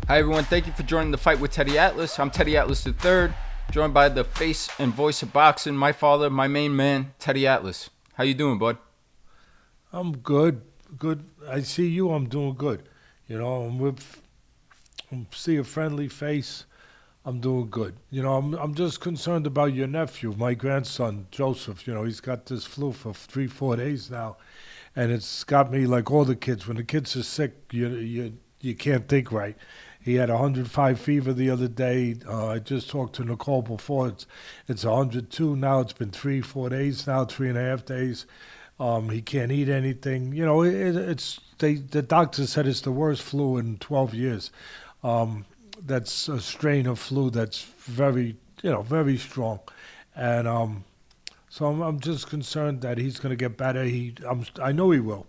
Hi everyone, thank you for joining the Fight with Teddy Atlas. I'm Teddy Atlas III, joined by the face and voice of boxing, my father, my main man, Teddy Atlas. How you doing, bud? I'm good. Good. I see you. I'm doing good. See a friendly face. I'm doing good. I'm just concerned about your nephew, my grandson Joseph. He's got this flu for 3-4 days now, and it's got me like all the kids. When the kids are sick, you can't think right. He had 105 fever the other day. I just talked to Nicole before. It's 102 now. It's been 3-4 days now, 3.5 days. He can't eat anything. The doctor said it's the worst flu in 12 years. That's a strain of flu that's very strong, and so I'm just concerned that he's going to get better. I know he will,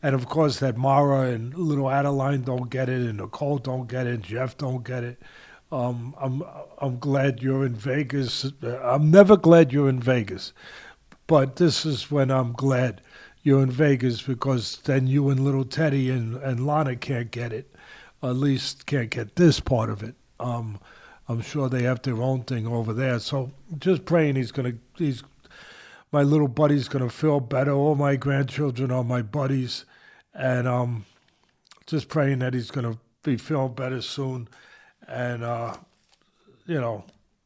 and of course that Mara and little Adeline don't get it, and Nicole don't get it, and Jeff don't get it. I'm glad you're in Vegas. I'm never glad you're in Vegas. But this is when I'm glad you're in Vegas, because then you and little Teddy and Lana can't get it. At least can't get this part of it. I'm sure they have their own thing over there. So just praying my little buddy's gonna feel better. All my grandchildren are my buddies, and just praying that he's gonna be feeling better soon. And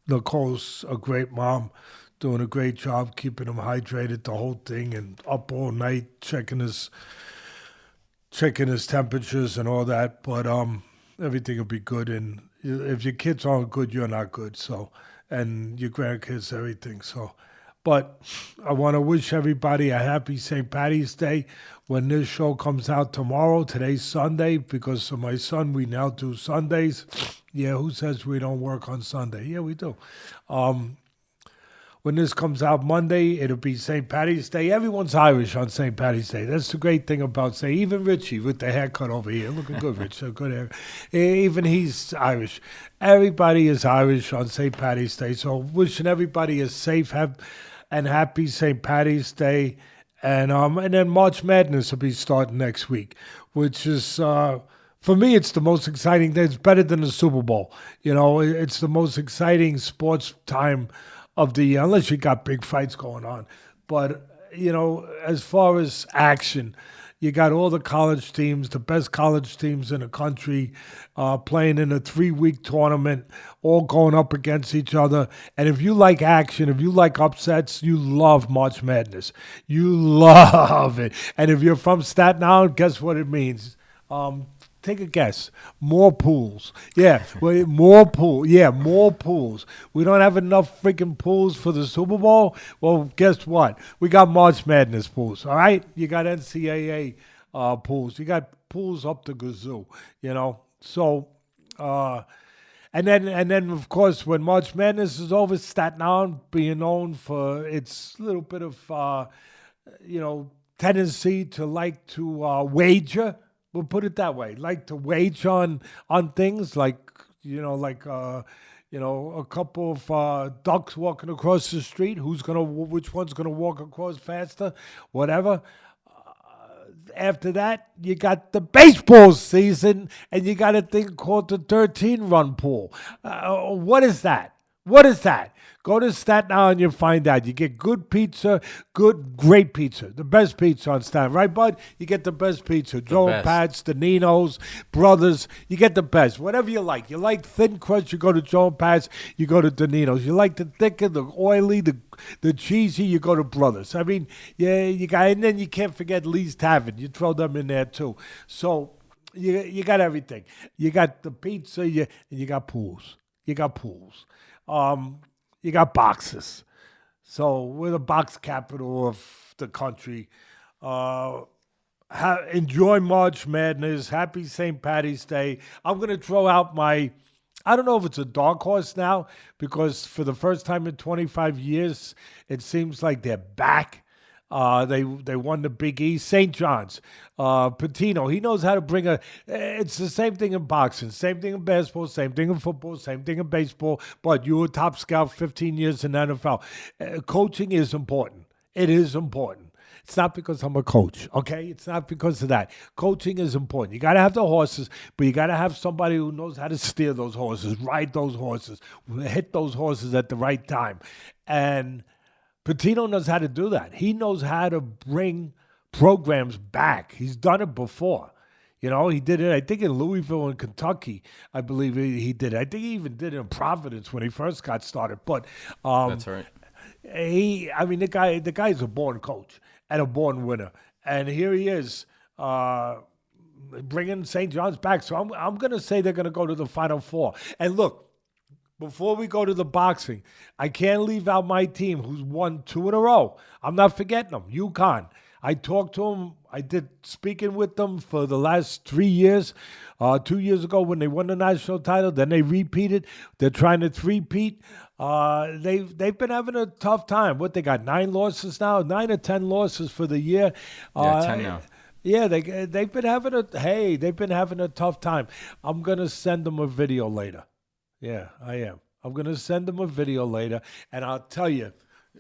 Nicole's a great mom, doing a great job keeping him hydrated the whole thing, and up all night checking his temperatures and all that. But everything will be good. And if your kids aren't good, you're not good. So, and your grandkids, everything. So, but I want to wish everybody a happy St. Patty's Day. When this show comes out tomorrow, today's Sunday, because of my son, we now do Sundays. Yeah, who says we don't work on Sunday? Yeah, we do. When this comes out Monday, it'll be St. Patty's Day. Everyone's Irish on St. Patty's Day. That's the great thing about even Richie with the haircut over here. Looking good, Rich. So good hair. Even he's Irish. Everybody is Irish on St. Patty's Day. So wishing everybody a safe and happy St. Patty's Day. And then March Madness will be starting next week, which is... for me, it's the most exciting thing. It's better than the Super Bowl. It's the most exciting sports time of the year, unless you got big fights going on. But, as far as action, you got all the college teams, the best college teams in the country, playing in a 3-week tournament, all going up against each other. And if you like action, if you like upsets, you love March Madness. You love it. And if you're from Staten Island, guess what it means? Take a guess. More pools. Yeah, more pools. Yeah, more pools. We don't have enough freaking pools for the Super Bowl. Well, guess what? We got March Madness pools. All right, you got NCAA pools. You got pools up the gazoo. So, and then of course when March Madness is over, Staten Island being known for its little bit of tendency to like to wager. We'll put it that way. Like to wager on things like a couple of ducks walking across the street. Which one's gonna walk across faster? Whatever. After that, you got the baseball season, and you got a thing called the 13-run pool. What is that? What is that? Go to Staten Island, you'll find out. You get good pizza, great pizza. The best pizza on Staten, right, bud? You get the best pizza. Joe and Pat's, the Nino's, Brothers. You get the best. Whatever you like. You like thin crust, you go to Joe and Pat's, you go to the Nino's. You like the thicker, the oily, the cheesy, you go to Brothers. I mean, yeah, and then you can't forget Lee's Tavern. You throw them in there too. So you got everything. You got the pizza, and you got pools. You got pools. You got boxes. So we're the box capital of the country. Enjoy March Madness. Happy St. Patty's Day. I'm going to throw out I don't know if it's a dark horse now, because for the first time in 25 years, it seems like they're back. They won the Big East. St. John's. Patino, he knows how to bring it's the same thing in boxing, same thing in basketball, same thing in football, same thing in baseball, but you were a top scout 15 years in the NFL. Coaching is important. It is important. It's not because I'm a coach, okay? It's not because of that. Coaching is important. You got to have the horses, but you got to have somebody who knows how to steer those horses, ride those horses, hit those horses at the right time. And Patino knows how to do that. He knows how to bring programs back. He's done it before. You know, he did it, I think, in Louisville and Kentucky. I believe he did it. I think he even did it in Providence when he first got started. But That's right. The guy's a born coach and a born winner. And here he is bringing St. John's back. So I'm going to say they're going to go to the Final Four. And look, before we go to the boxing, I can't leave out my team who's won 2 in a row. I'm not forgetting them. UConn. I talked to them. I did speaking with them for the last 3 years. 2 years ago when they won the national title, then they repeated. They're trying to three-peat. They've been having a tough time. What, they got 9 losses now? 9 or 10 losses for the year. 10 now. Yeah, they've been having a tough time. I'm gonna send them a video later. Yeah, I am. I'm gonna send them a video later, and I'll tell you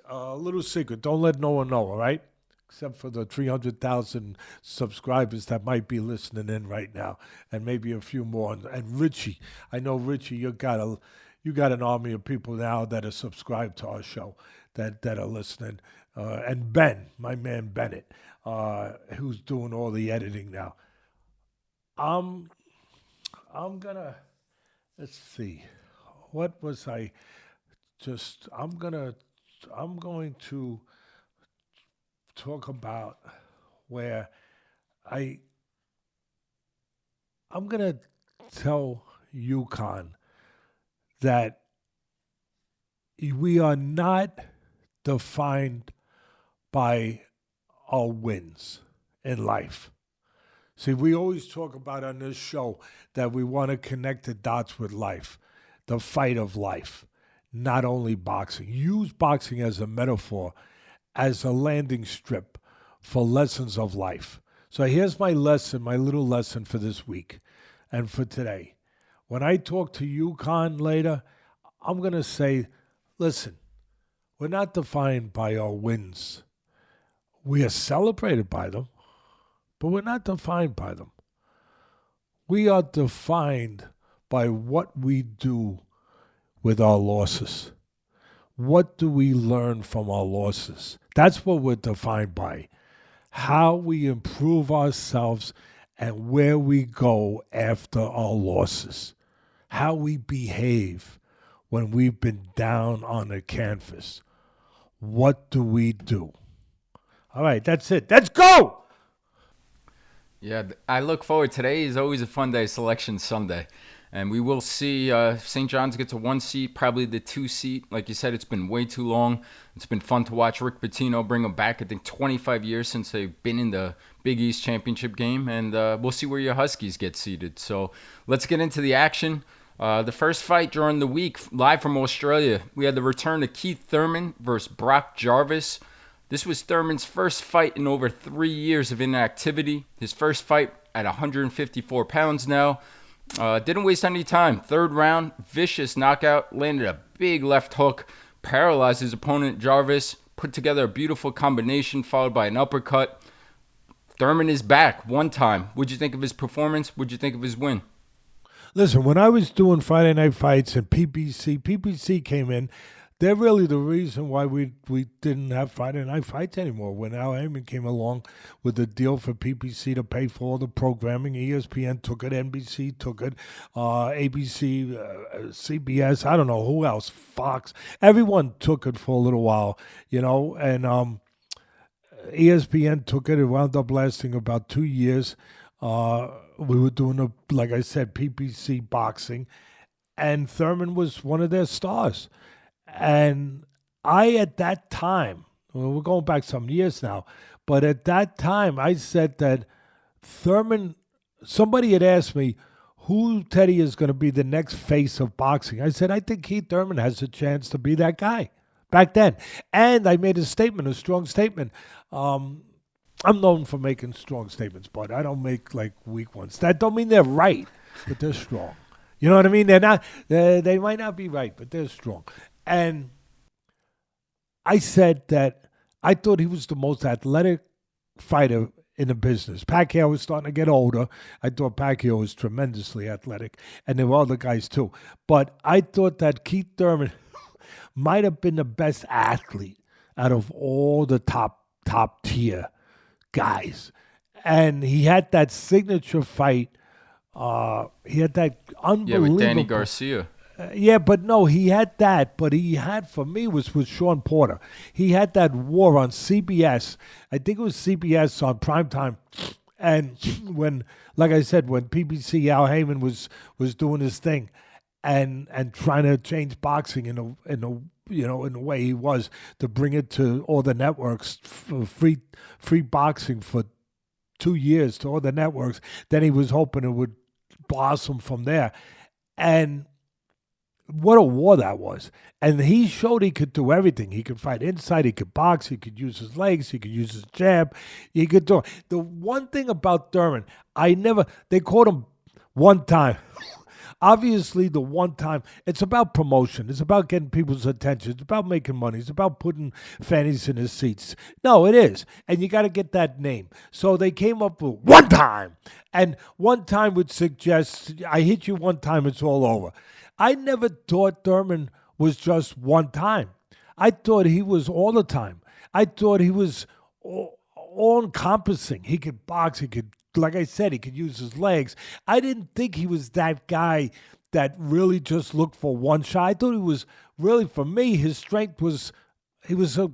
a little secret. Don't let no one know, all right? Except for the 300,000 subscribers that might be listening in right now, and maybe a few more. And Richie, I know Richie, you got an army of people now that are subscribed to our show that are listening. And Ben, my man Bennett, who's doing all the editing now. I'm gonna, let's see, what was I just? I'm going to talk about where I'm going to tell UConn that we are not defined by our wins in life. See, we always talk about on this show that we want to connect the dots with life, the fight of life, not only boxing. Use boxing as a metaphor, as a landing strip for lessons of life. So here's my lesson, my little lesson for this week and for today. When I talk to UConn later, I'm going to say, listen, we're not defined by our wins. We are celebrated by them, but we're not defined by them. We are defined by what we do with our losses. What do we learn from our losses? That's what we're defined by. How we improve ourselves and where we go after our losses. How we behave when we've been down on the canvas. What do we do? All right, that's it. Let's go! Yeah, I look forward. Today is always a fun day, Selection Sunday. And we will see St. John's gets a 1 seat, probably the 2 seat. Like you said, it's been way too long. It's been fun to watch Rick Pitino bring them back. I think 25 years since they've been in the Big East Championship game. And we'll see where your Huskies get seated. So let's get into the action. The first fight during the week, live from Australia, we had the return of Keith Thurman versus Brock Jarvis. This was Thurman's first fight in over 3 years of inactivity. His first fight at 154 pounds now. Didn't waste any time. 3rd round, vicious knockout, landed a big left hook, paralyzed his opponent Jarvis, put together a beautiful combination followed by an uppercut. Thurman is back one time. What'd you think of his performance? What'd you think of his win? Listen, when I was doing Friday Night Fights and PPC came in, they're really the reason why we didn't have Friday Night Fights anymore. When Al Heyman came along with the deal for PPC to pay for all the programming, ESPN took it, NBC took it, ABC, CBS, I don't know who else, Fox. Everyone took it for a little while, you know, and ESPN took it. It wound up lasting about 2 years. We were doing, like I said, PPC boxing, and Thurman was one of their stars. And I, at that time, well, we're going back some years now, but at that time, I said that Thurman, somebody had asked me, who, Teddy, is going to be the next face of boxing? I said, I think Keith Thurman has a chance to be that guy back then. And I made a statement, a strong statement. I'm known for making strong statements, but I don't make, like, weak ones. That don't mean they're right, but they're strong. You know what I mean? They're not. They might not be right, but they're strong. And I said that I thought he was the most athletic fighter in the business. Pacquiao was starting to get older. I thought Pacquiao was tremendously athletic, and there were other guys too. But I thought that Keith Thurman might have been the best athlete out of all the top tier guys. And he had that signature fight. He had that unbelievable. Yeah, with Danny Garcia. Yeah, but no, he had that. But he had, for me, was with Sean Porter. He had that war on CBS. I think it was CBS on primetime. And when, like I said, when PBC Al Heyman was doing his thing, and trying to change boxing in the way he was to bring it to all the networks, free boxing for 2 years to all the networks. Then he was hoping it would blossom from there. And what a war that was. And he showed he could do everything. He could fight inside, he could box, he could use his legs, he could use his jab, he could do it. The one thing about Thurman, they caught him one time. Obviously, the one time, it's about promotion. It's about getting people's attention. It's about making money. It's about putting fannies in his seats. No, it is. And you got to get that name. So they came up with one time. And one time would suggest, I hit you one time, it's all over. I never thought Thurman was just one time. I thought he was all the time. I thought he was all-encompassing. He could box, he could, like I said, he could use his legs. I didn't think he was that guy that really just looked for one shot. I thought he was really, for me, his strength was, he was a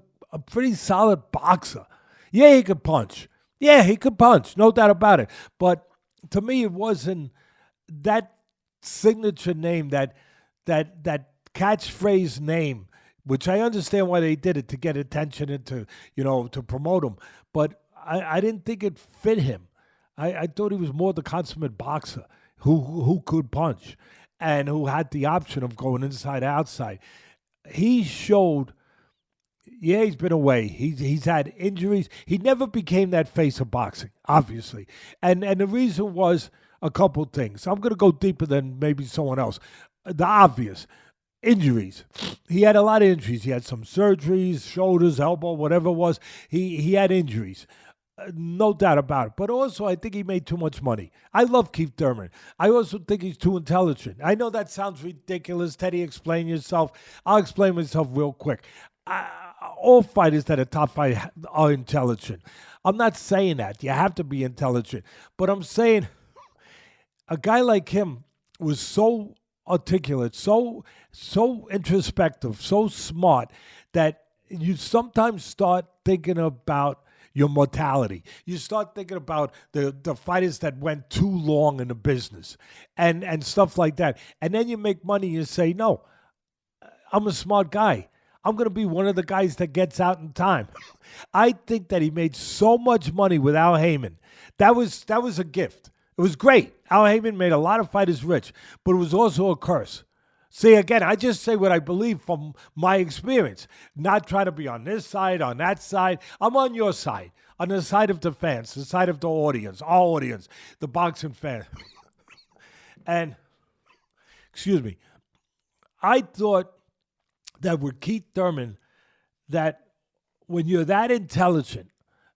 pretty solid boxer. Yeah, he could punch. Yeah, he could punch, no doubt about it. But to me, it wasn't that signature name, that catchphrase name, which I understand why they did it, to get attention and to promote him. But I didn't think it fit him. I thought he was more the consummate boxer who could punch and who had the option of going inside, outside. He showed, yeah, he's been away. He's had injuries. He never became that face of boxing, obviously. And the reason was a couple things. I'm going to go deeper than maybe someone else. The obvious, injuries. He had a lot of injuries. He had some surgeries, shoulders, elbow, whatever it was. He had injuries. No doubt about it. But also, I think he made too much money. I love Keith Thurman. I also think he's too intelligent. I know that sounds ridiculous. Teddy, explain yourself. I'll explain myself real quick. All fighters that are top fight are intelligent. I'm not saying that. You have to be intelligent. But I'm saying a guy like him was so articulate, so introspective, so smart that you sometimes start thinking about your mortality. You start thinking about the fighters that went too long in the business and stuff like that. And then you make money and you say, no, I'm a smart guy. I'm going to be one of the guys that gets out in time. I think that he made so much money with Al Heyman. That was a gift. It was great. Al Heyman made a lot of fighters rich, but it was also a curse. See, again, I just say what I believe from my experience, not trying to be on this side, on that side. I'm on your side, on the side of the fans, the side of the audience, our audience, the boxing fan. And, excuse me, I thought that with Keith Thurman, that when you're that intelligent,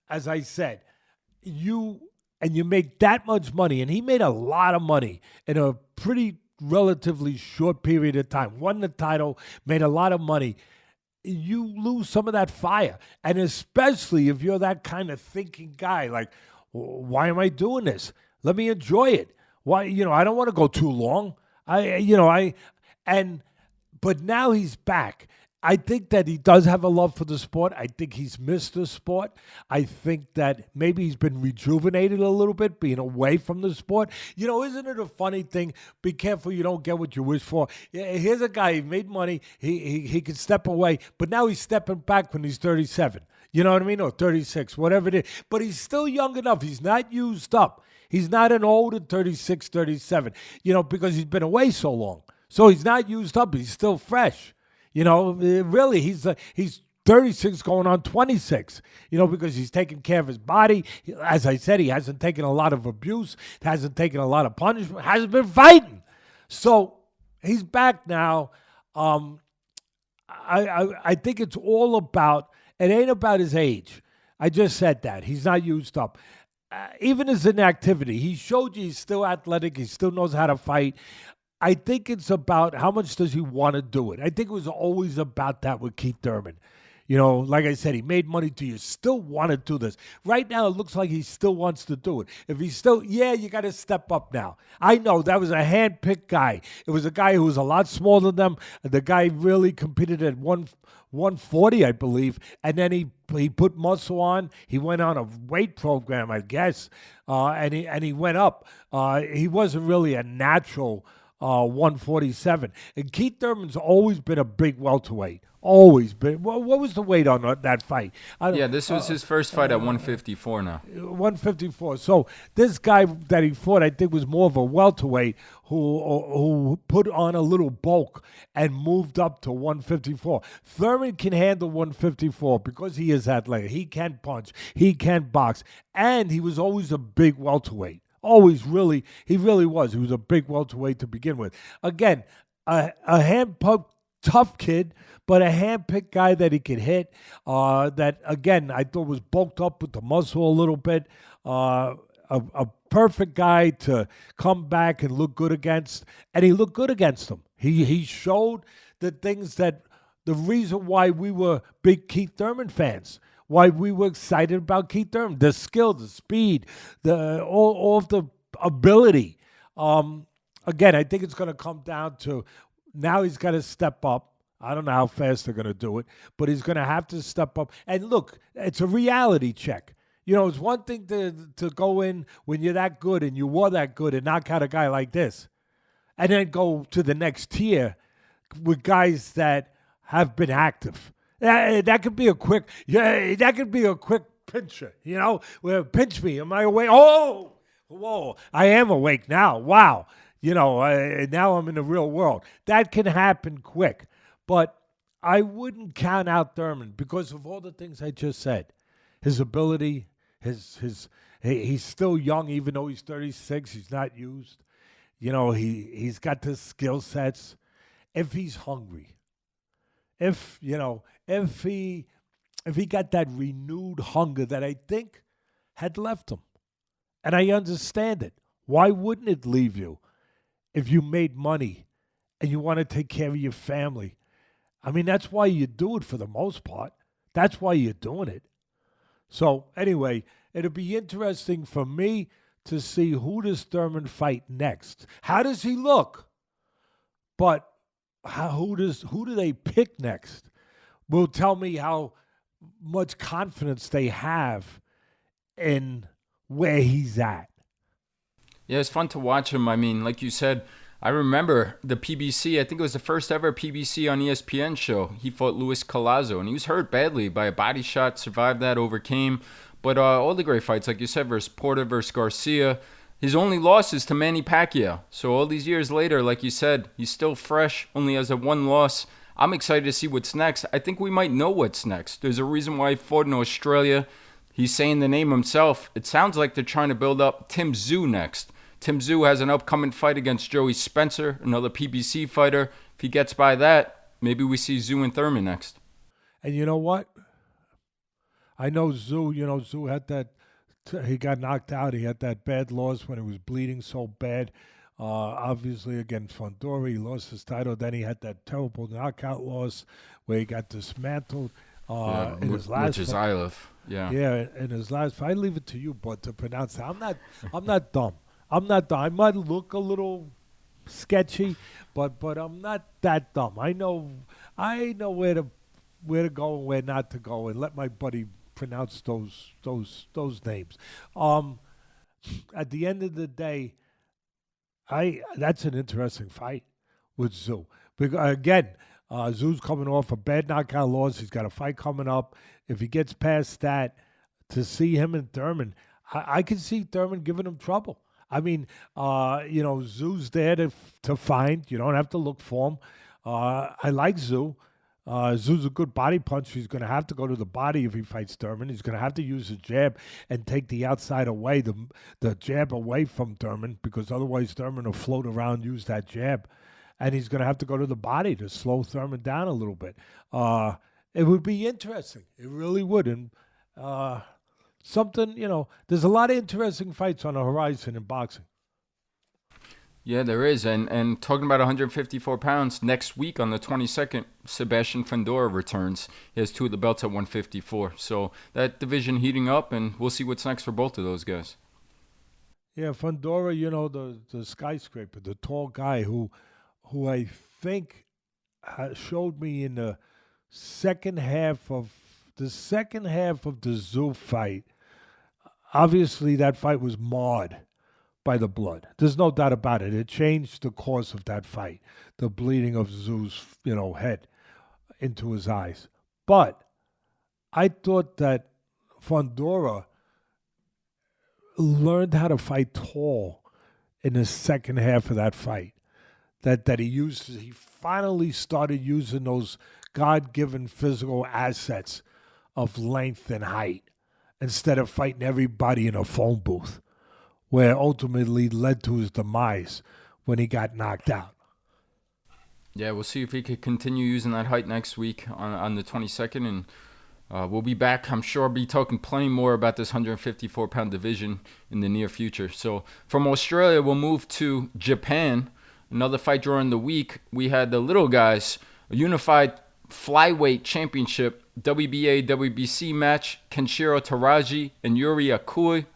as I said, you make that much money, and he made a lot of money in a pretty relatively short period of time, won the title, made a lot of money, you lose some of that fire. And especially if you're that kind of thinking guy, like, why am I doing this? Let me enjoy it. Why, I don't want to go too long. But now he's back. I think that he does have a love for the sport. I think he's missed the sport. I think that maybe he's been rejuvenated a little bit, being away from the sport. Isn't it a funny thing? Be careful you don't get what you wish for. Here's a guy, he made money. He could step away, but now he's stepping back when he's 37. You know what I mean? Or 36, whatever it is. But he's still young enough. He's not used up. He's not an older 36, 37, because he's been away so long. So he's not used up. He's still fresh. Really, he's 36 going on 26, because he's taking care of his body. As I said, he hasn't taken a lot of abuse, hasn't taken a lot of punishment, hasn't been fighting. So he's back now. I think it's all about, it ain't about his age. I just said that. He's not used up. Even his inactivity, he showed you he's still athletic. He still knows how to fight. I think it's about how much does he want to do it. I think it was always about that with Keith Thurman. You know, like I said, he made money. Do you still want to do this? Right now, it looks like he still wants to do it. If he's still, yeah, you got to step up now. I know that was a hand-picked guy. It was a guy who was a lot smaller than them. The guy really competed at 140, I believe, and then he put muscle on. He went on a weight program, I guess, and he went up. He wasn't really a natural 147. And Keith Thurman's always been a big welterweight. Always been. What was the weight on that fight? Yeah, this was his first fight at 154 now. 154. So this guy that he fought, I think, was more of a welterweight who put on a little bulk and moved up to 154. Thurman can handle 154 because he is athletic. He can punch. He can box. And he was always a big welterweight. Always really, he really was. He was a big welterweight to begin with. Again, a hand-pumped, tough kid, but a hand-picked guy that he could hit. That, again, I thought was bulked up with the muscle a little bit. A perfect guy to come back and look good against. And he looked good against him. He showed the things that, the reason why we were big Keith Thurman fans. Why we were excited about Keith Thurman, the skill, the speed, all of the ability. Again, I think it's going to come down to now he's got to step up. I don't know how fast they're going to do it, but he's going to have to step up. And look, it's a reality check. You know, it's one thing to go in when you're that good and you were that good and knock out a guy like this, and then go to the next tier with guys that have been active. That could be a quick, pincher, you know, where pinch me. Am I awake? Oh, whoa, I am awake now. Wow. You know, now I'm in the real world. That can happen quick. But I wouldn't count out Thurman because of all the things I just said. His ability, he's still young, even though he's 36. He's not used. You know, he's got the skill sets. If he's hungry, if he got that renewed hunger that I think had left him, and I understand it. Why wouldn't it leave you if you made money and you want to take care of your family? I mean, that's why you do it for the most part. That's why you're doing it. So anyway, it'll be interesting for me to see who does Thurman fight next. How does he look? But who do they pick next? Will tell me how much confidence they have in where he's at. Yeah, it's fun to watch him. I mean, like you said, I remember the PBC. I think it was the first ever PBC on ESPN show. He fought Luis Collazo, and he was hurt badly by a body shot, survived that, overcame. But all the great fights, like you said, versus Porter, versus Garcia, his only loss is to Manny Pacquiao. So all these years later, like you said, he's still fresh, only has a one loss. I'm excited to see what's next. I think we might know what's next. There's a reason why he fought in Australia. He's saying the name himself. It sounds like they're trying to build up Tim Tszyu next. Tim Tszyu has an upcoming fight against Joey Spencer, another PBC fighter. If he gets by that, maybe we see Tszyu and Thurman next. And you know what? I know Tszyu, Tszyu had that, he got knocked out. He had that bad loss when he was bleeding so bad. Obviously, against Fundora, he lost his title. Then he had that terrible knockout loss where he got dismantled in his last fight. Islev. Yeah. Yeah, in his last fight. I leave it to you, but to pronounce it. I'm not dumb. I'm not dumb. I might look a little sketchy, but I'm not that dumb. I know where to go and where not to go, and let my buddy pronounce those names. At the end of the day, that's an interesting fight with Tszyu. Because, again, Tszyu's coming off a bad knockout loss. He's got a fight coming up. If he gets past that, to see him and Thurman, I can see Thurman giving him trouble. I mean, Tszyu's there to find. You don't have to look for him. I like Tszyu. Tszyu's a good body puncher. He's going to have to go to the body if he fights Thurman. He's going to have to use his jab and take the outside away, the jab away from Thurman, because otherwise Thurman will float around, use that jab. And he's going to have to go to the body to slow Thurman down a little bit. It would be interesting. It really would. And Something, there's a lot of interesting fights on the horizon in boxing. Yeah, there is. And talking about 154 pounds, next week on the 22nd, Sebastian Fundora returns. He has 2 of the belts at 154. So that division heating up, and we'll see what's next for both of those guys. Yeah, Fundora, the skyscraper, the tall guy who I think showed me in the second half of the Zoo fight. Obviously, that fight was marred by the blood. There's no doubt about it. It changed the course of that fight. The bleeding of Zoo's, head into his eyes. But I thought that Fundora learned how to fight tall in the second half of that fight. That he finally started using those God-given physical assets of length and height instead of fighting everybody in a phone booth, where ultimately led to his demise when he got knocked out. Yeah, we'll see if he could continue using that height next week on the 22nd, and we'll be back. I'm sure I'll be talking plenty more about this 154-pound division in the near future. So from Australia, we'll move to Japan. Another fight during the week. We had the little guys, a unified flyweight championship, WBA, WBC match, KenshiroTeraji and Yuri Akui.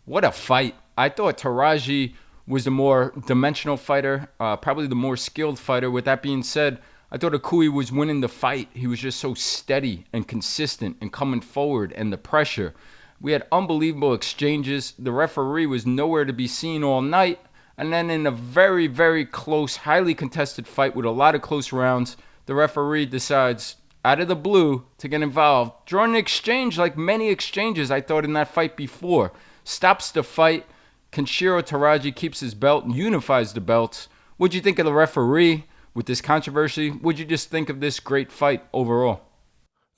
What a fight. I thought Teraji was the more dimensional fighter, probably the more skilled fighter. With that being said, I thought Akui was winning the fight. He was just so steady and consistent and coming forward, and the pressure. We had unbelievable exchanges. The referee was nowhere to be seen all night. And then in a very, very close, highly contested fight with a lot of close rounds, the referee decides, out of the blue, to get involved. Drawing an exchange like many exchanges I thought in that fight before. Stops the fight. KenshiroTeraji keeps his belt and unifies the belts. What'd you think of the referee with this controversy? What'd you just think of this great fight overall?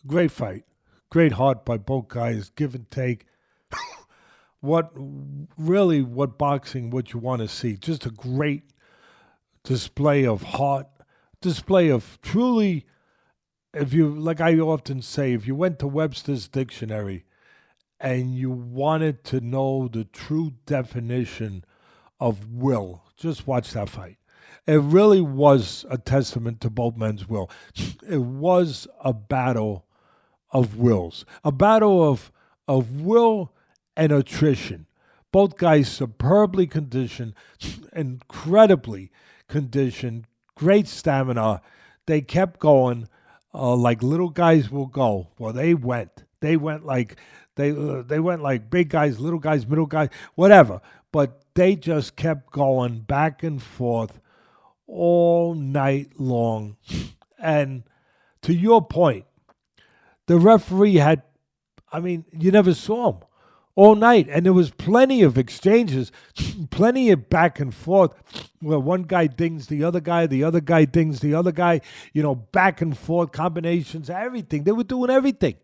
Great fight. Great heart by both guys. Give and take. What boxing, what you want to see. Just a great display of heart. Display of truly, like I often say, if you went to Webster's dictionary and you wanted to know the true definition of will, just watch that fight. It really was a testament to both men's will. It was a battle of wills, a battle of will and attrition. Both guys superbly conditioned, incredibly conditioned, great stamina. They kept going like little guys will go. Well, they went. They went like big guys, little guys, middle guys, whatever. But they just kept going back and forth all night long. And to your point, the referee you never saw him all night. And there was plenty of exchanges, plenty of back and forth where one guy dings the other guy dings the other guy, back and forth combinations, everything. They were doing everything.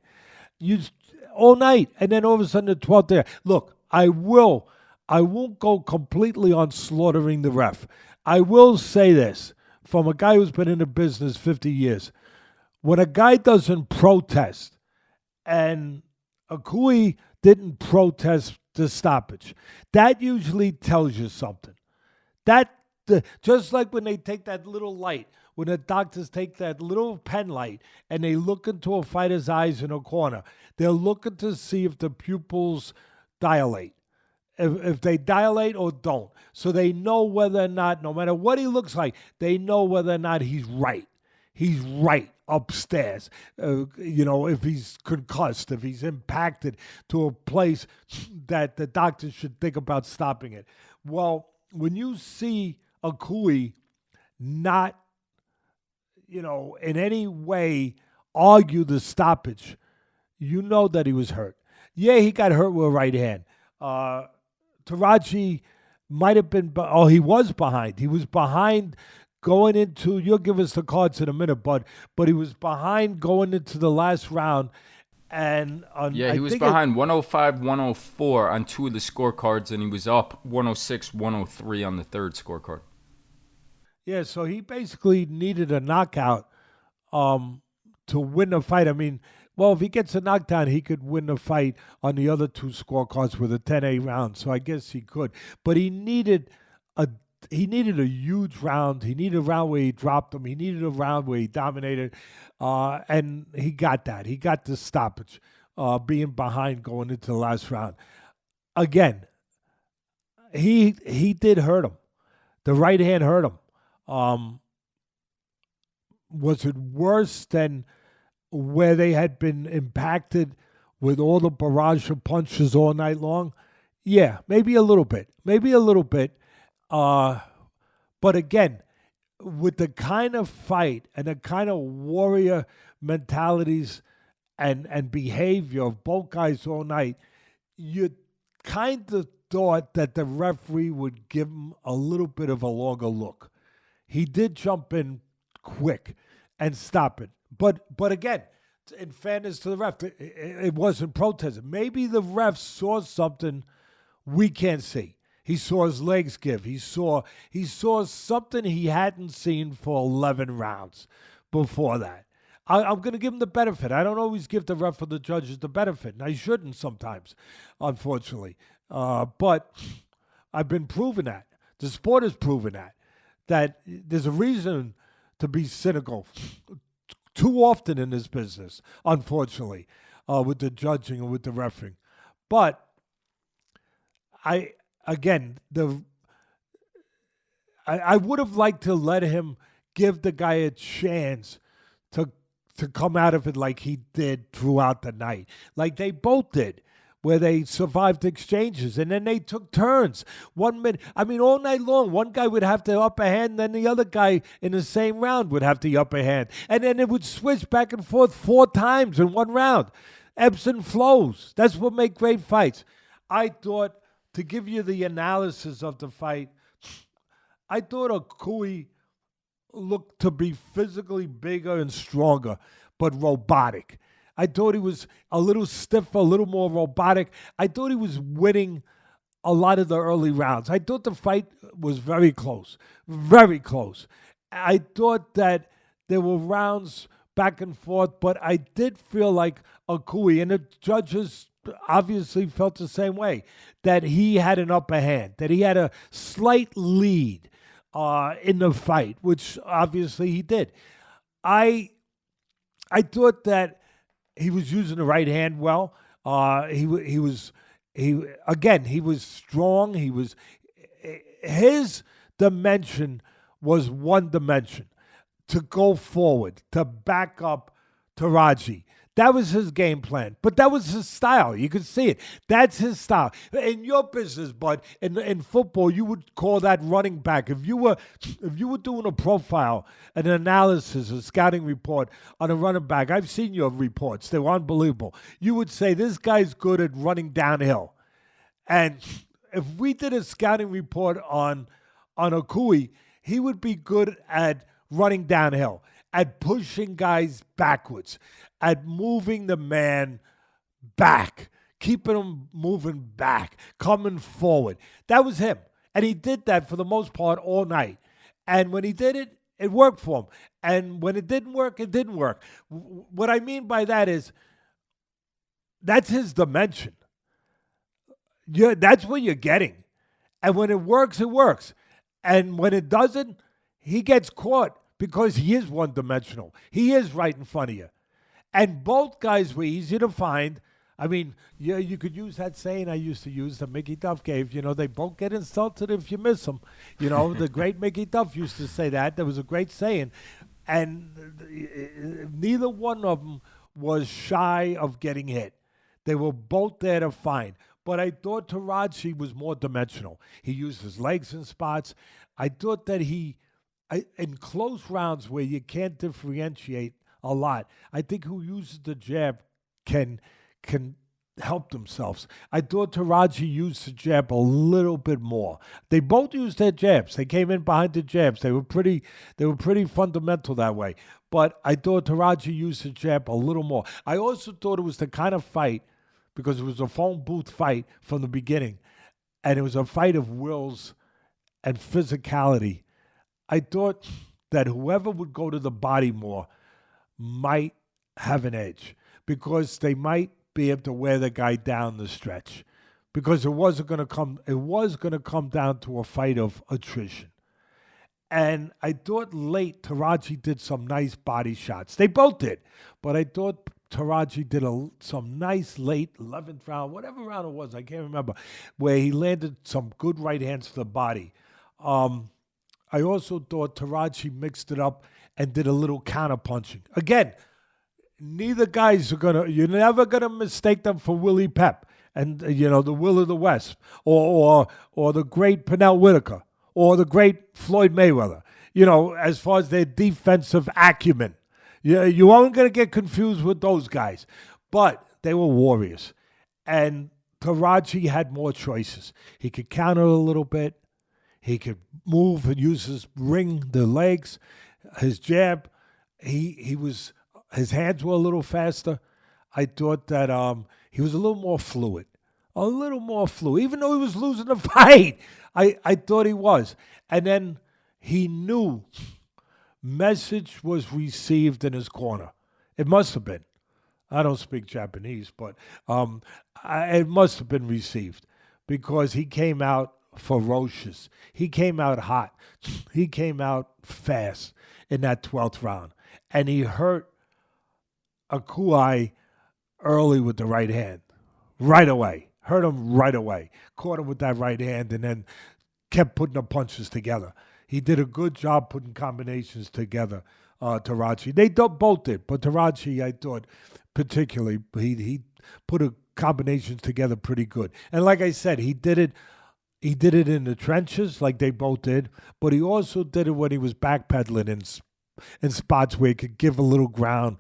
All night. And then all of a sudden the 12th there. Look, I won't go completely on slaughtering the ref. I will say this from a guy who's been in the business 50 years. When a guy doesn't protest, and Akui didn't protest the stoppage, that usually tells you something. Just like when they take that little light, when the doctors take that little pen light and they look into a fighter's eyes in a corner, they're looking to see if the pupils dilate. If they dilate or don't. So they know whether or not, no matter what he looks like, they know whether or not he's right. He's right upstairs. If he's concussed, if he's impacted to a place that the doctors should think about stopping it. Well, when you see Akui not, in any way argue the stoppage, you know that he was hurt. Yeah, he got hurt with a right hand. Teraji might have been, he was behind. He was behind going into, you'll give us the cards in a minute, but he was behind going into the last round. And he was behind 105, 104 on 2 of the scorecards, and he was up 106, 103 on the 3rd scorecard. Yeah, so he basically needed a knockout to win the fight. I mean, Well, if he gets a knockdown, he could win the fight on the other two scorecards with a 10-8 round. So I guess he could. But a he needed a huge round. He needed a round where he dropped him. He needed a round where he dominated, and he got that. He got the stoppage, being behind going into the last round. Again, he did hurt him. The right hand hurt him. Was it worse than where they had been impacted with all the barrage of punches all night long? Yeah, maybe a little bit. Maybe a little bit. But again, with the kind of fight and the kind of warrior mentalities and behavior of both guys all night, you kind of thought that the referee would give him a little bit of a longer look. He did jump in quick and stop it. But again, in fairness to the ref, it wasn't protesting. Maybe the ref saw something we can't see. He saw his legs give. He saw something he hadn't seen for 11 rounds before that. I'm going to give him the benefit. I don't always give the ref or the judges the benefit, and I shouldn't sometimes, unfortunately. But I've been proving that. The sport has proven that there's a reason to be cynical too often in this business, unfortunately, with the judging and with the refereeing. But I would have liked to let him give the guy a chance to come out of it like he did throughout the night, like they both did, where they survived exchanges and then they took turns. 1 minute, all night long, one guy would have the upper hand, and then the other guy in the same round would have the upper hand, and then it would switch back and forth 4 times in one round. Ebbs and flows. That's what make great fights. I thought, to give you the analysis of the fight, I thought Akui looked to be physically bigger and stronger, but robotic. I thought he was a little stiffer, a little more robotic. I thought he was winning a lot of the early rounds. I thought the fight was very close, very close. I thought that there were rounds back and forth, but I did feel like Akui, and the judges obviously felt the same way, that he had an upper hand, that he had a slight lead in the fight, which obviously he did. I thought that he was using the right hand well. He was strong. His dimension was one dimension, to go forward, to back up Teraji. That was his game plan, but that was his style. You could see it. That's his style. In your business, bud, in football, you would call that running back. If you were doing a profile, an analysis, a scouting report on a running back, I've seen your reports. They were unbelievable. You would say, this guy's good at running downhill. And if we did a scouting report on Akui, he would be good at running downhill, at pushing guys backwards, at moving the man back, keeping him moving back, coming forward. That was him. And he did that for the most part all night. And when he did it, it worked for him. And when it didn't work, it didn't work. What I mean by that is, that's his dimension. That's what you're getting. And when it works, it works. And when it doesn't, he gets caught because he is one-dimensional. He is right in front of you. And both guys were easy to find. You could use that saying I used to use that Mickey Duff gave. They both get insulted if you miss them. The great Mickey Duff used to say that. That was a great saying. And neither one of them was shy of getting hit. They were both there to find. But I thought Teraji was more dimensional. He used his legs in spots. I thought that in close rounds where you can't differentiate a lot, I think who uses the jab can help themselves. I thought Teraji used the jab a little bit more. They both used their jabs. They came in behind the jabs. They were pretty fundamental that way. But I thought Teraji used the jab a little more. I also thought it was the kind of fight, because it was a phone booth fight from the beginning, and it was a fight of wills and physicality. I thought that whoever would go to the body more might have an edge. because they might be able to wear the guy down the stretch, because it was going to come down to a fight of attrition. And I thought late Teraji did some nice body shots. They both did, but I thought Teraji did some nice late 11th round, whatever round it was, I can't remember, where he landed some good right hands to the body. I also thought Teraji mixed it up and did a little counter punching. Again, neither guys you're never gonna mistake them for Willie Pep and the Will of the West or the great Pernell Whitaker or the great Floyd Mayweather. As far as their defensive acumen, you aren't gonna get confused with those guys, but they were warriors, and Teraji had more choices. He could counter a little bit. He could move and use his the legs, his jab. His hands were a little faster. I thought that he was a little more fluid. Even though he was losing the fight, I thought he was. And then he knew message was received in his corner. It must have been. I don't speak Japanese, but it must have been received, because he came out ferocious. He came out hot. He came out fast in that 12th round. And he hurt Akui early with the right hand. Right away. Hurt him right away. Caught him with that right hand and then kept putting the punches together. He did a good job putting combinations together, Teraji. They both did, but Teraji, I thought, particularly, he put combinations together pretty good. And like I said, he did it in the trenches like they both did, but he also did it when he was backpedaling in spots where he could give a little ground,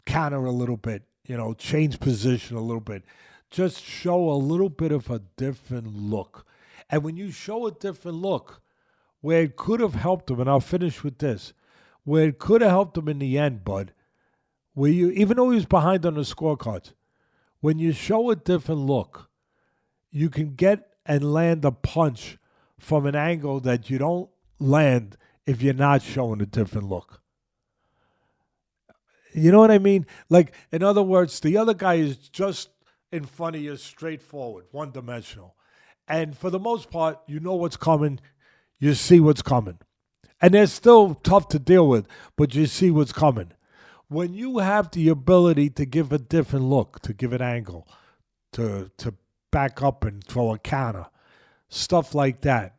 counter a little bit, change position a little bit, just show a little bit of a different look. And when you show a different look, where it could have helped him, and I'll finish with this, where it could have helped him in the end, bud, where even though he was behind on the scorecards, when you show a different look, you can get and land a punch from an angle that you don't land if you're not showing a different look. You know what I mean? Like, in other words, the other guy is just in front of you, straightforward, one-dimensional. And for the most part, you know what's coming. You see what's coming. And they're still tough to deal with, but you see what's coming. When you have the ability to give a different look, to give an angle, to back up and throw a counter, stuff like that,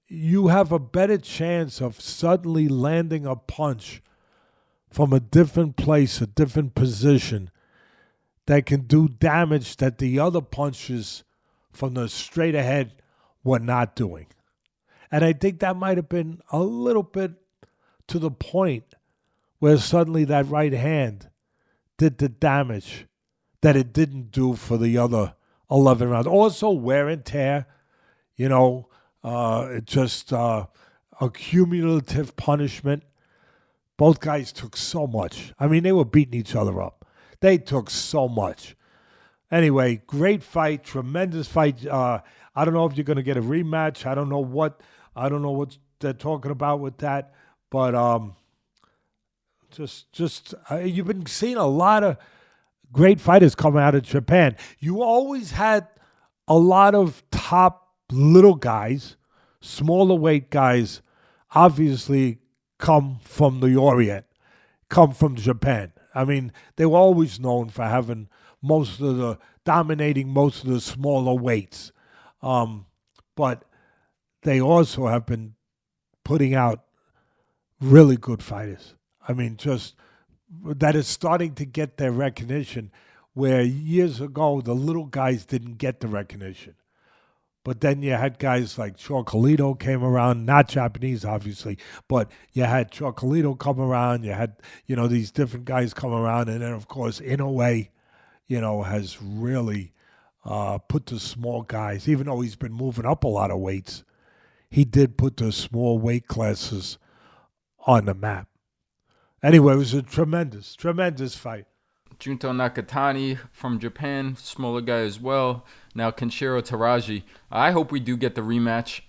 you have a better chance of suddenly landing a punch from a different place, a different position, that can do damage that the other punches from the straight ahead were not doing. And I think that might have been a little bit to the point where suddenly that right hand did the damage that it didn't do for the other 11 rounds. Also wear and tear, just a cumulative punishment. Both guys took so much. I mean, they were beating each other up. They took so much. Anyway, great fight, tremendous fight. I don't know if you're going to get a rematch. I don't know what they're talking about with that. But you've been seeing a lot of great fighters come out of Japan. You always had a lot of top little guys, smaller weight guys, obviously come from the Orient, come from Japan. I mean, they were always known for having dominating most of the smaller weights. But they also have been putting out really good fighters. I mean, just that is starting to get their recognition, where years ago the little guys didn't get the recognition. But then you had guys like Chocolito came around, not Japanese, obviously, but you had Chocolito come around. You had, these different guys come around. And then, of course, Inoue, has really put the small guys, even though he's been moving up a lot of weights, he did put the small weight classes on the map. Anyway, it was a tremendous, tremendous fight. Junto Nakatani from Japan, smaller guy as well. Now KenshiroTeraji. I hope we do get the rematch.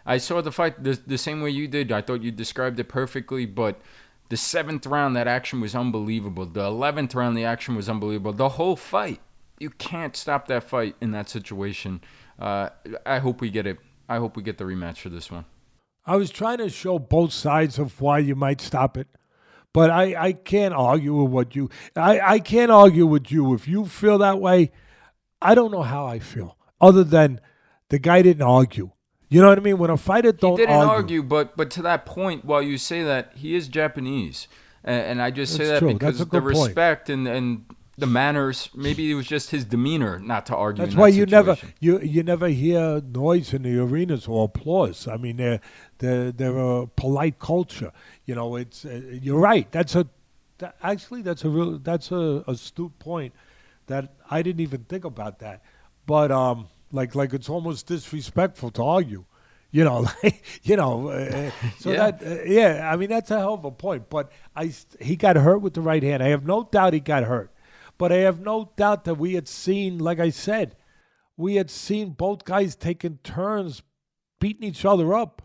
I saw the fight the same way you did. I thought you described it perfectly, but The 7th round, that action was unbelievable. The 11th round, the action was unbelievable. The whole fight, you can't stop that fight in that situation. I hope we get it. I hope we get the rematch for this one. I was trying to show both sides of why you might stop it, but I can't argue with what you. I can't argue with you. If you feel that way, I don't know how I feel. Other than the guy didn't argue. You know what I mean? When a fighter don't He didn't argue, but to that point, while you say that, he is Japanese. And I just say that true. because the respect and the manners, maybe it was just his demeanor not to argue. That's in why that you never hear noise in the arenas or applause. I mean, they're a polite culture. You know, it's you're right. That's a astute point that I didn't even think about that. But like it's almost disrespectful to argue. You know, Yeah. I mean, that's a hell of a point. But he got hurt with the right hand. I have no doubt he got hurt. But I have no doubt that we had seen, like I said, both guys taking turns beating each other up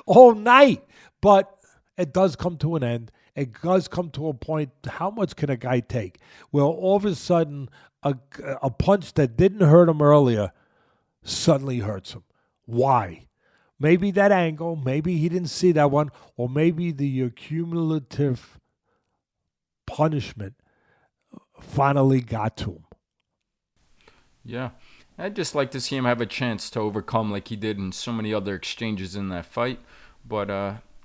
all night. But it does come to an end. It does come to a point, how much can a guy take? Well, all of a sudden, a punch that didn't hurt him earlier suddenly hurts him. Why? Maybe that angle, maybe he didn't see that one, or maybe the accumulative punishment finally got to him. Yeah. I'd just like to see him have a chance to overcome like he did in so many other exchanges in that fight. But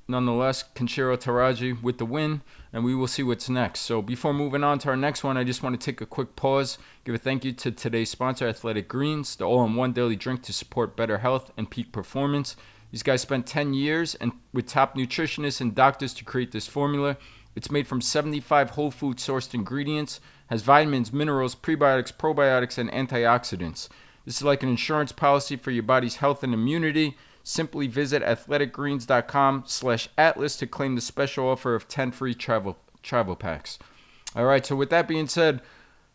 nonetheless, KenshiroTeraji with the win, and we will see what's next. So before moving on to our next one, I just want to take a quick pause, give a thank you to today's sponsor, Athletic Greens, the all-in-one daily drink to support better health and peak performance. These guys spent 10 years and with top nutritionists and doctors to create this formula. It's made from 75 whole food sourced ingredients, has vitamins, minerals, prebiotics, probiotics, and antioxidants. This is like an insurance policy for your body's health and immunity. Simply visit athleticgreens.com/atlas to claim the special offer of 10 free travel packs. All right, so with that being said,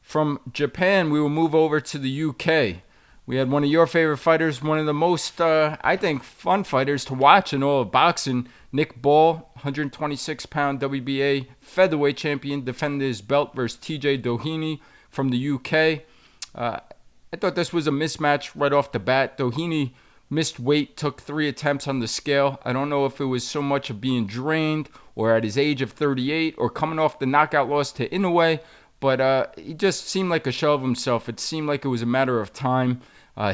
from Japan, we will move over to the UK. We had one of your favorite fighters, one of the most, I think, fun fighters to watch in all of boxing, Nick Ball, 126-pound WBA featherweight champion, defended his belt versus TJ Doehny from the UK. I thought this was a mismatch right off the bat. Doheny missed weight, took 3 attempts on the scale. I don't know if it was so much of being drained or at his age of 38 or coming off the knockout loss to Inoue, but he just seemed like a shell of himself. It seemed like it was a matter of time.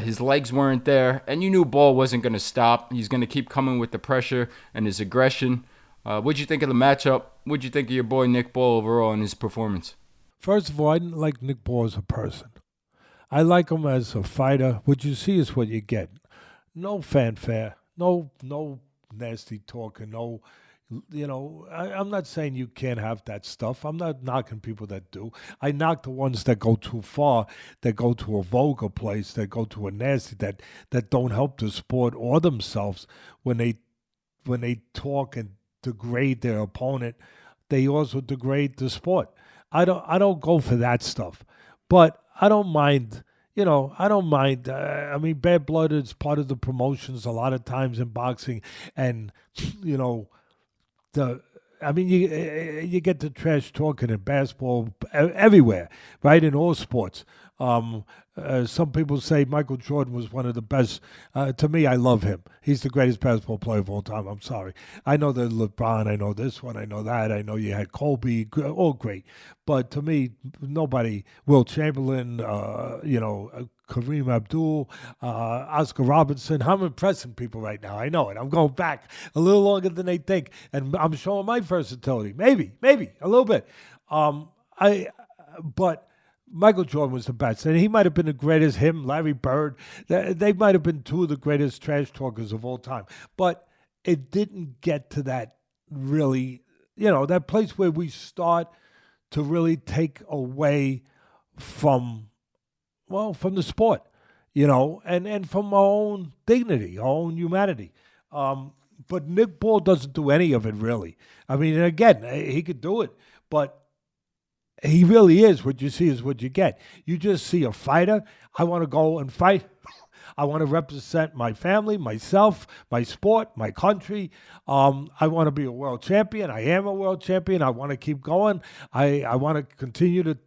His legs weren't there, and you knew Ball wasn't going to stop. He's going to keep coming with the pressure and his aggression. What'd you think of the matchup? What'd you think of your boy Nick Ball overall and his performance? First of all, I didn't like Nick Ball as a person. I like him as a fighter. What you see is what you get. No fanfare, no nasty talking, no, I'm not saying you can't have that stuff. I'm not knocking people that do. I knock the ones that go too far, that go to a vulgar place, that go to a nasty, that don't help the sport or themselves when they talk and degrade their opponent. They also degrade the sport. I don't go for that stuff, but I don't mind. I mean, bad blood is part of the promotions a lot of times in boxing, and you get the trash talking in basketball everywhere, right? In all sports. Some people say Michael Jordan was one of the best. To me, I love him. He's the greatest basketball player of all time. I'm sorry. I know that LeBron. I know this one. I know that. I know you had Kobe. All great. But to me, nobody. Will Chamberlain. Kareem Abdul, Oscar Robertson. I'm impressing people right now. I know it. I'm going back a little longer than they think, and I'm showing my versatility. Maybe a little bit. But Michael Jordan was the best, and he might have been the greatest. Him, Larry Bird, they might have been 2 of the greatest trash talkers of all time. But it didn't get to that really, that place where we start to really take away from the sport, and from our own dignity, our own humanity. But Nick Ball doesn't do any of it, really. I mean, and again, he could do it, but he really is. What you see is what you get. You just see a fighter. I want to go and fight. I want to represent my family, myself, my sport, my country. I want to be a world champion. I am a world champion. I want to keep going. I want to continue to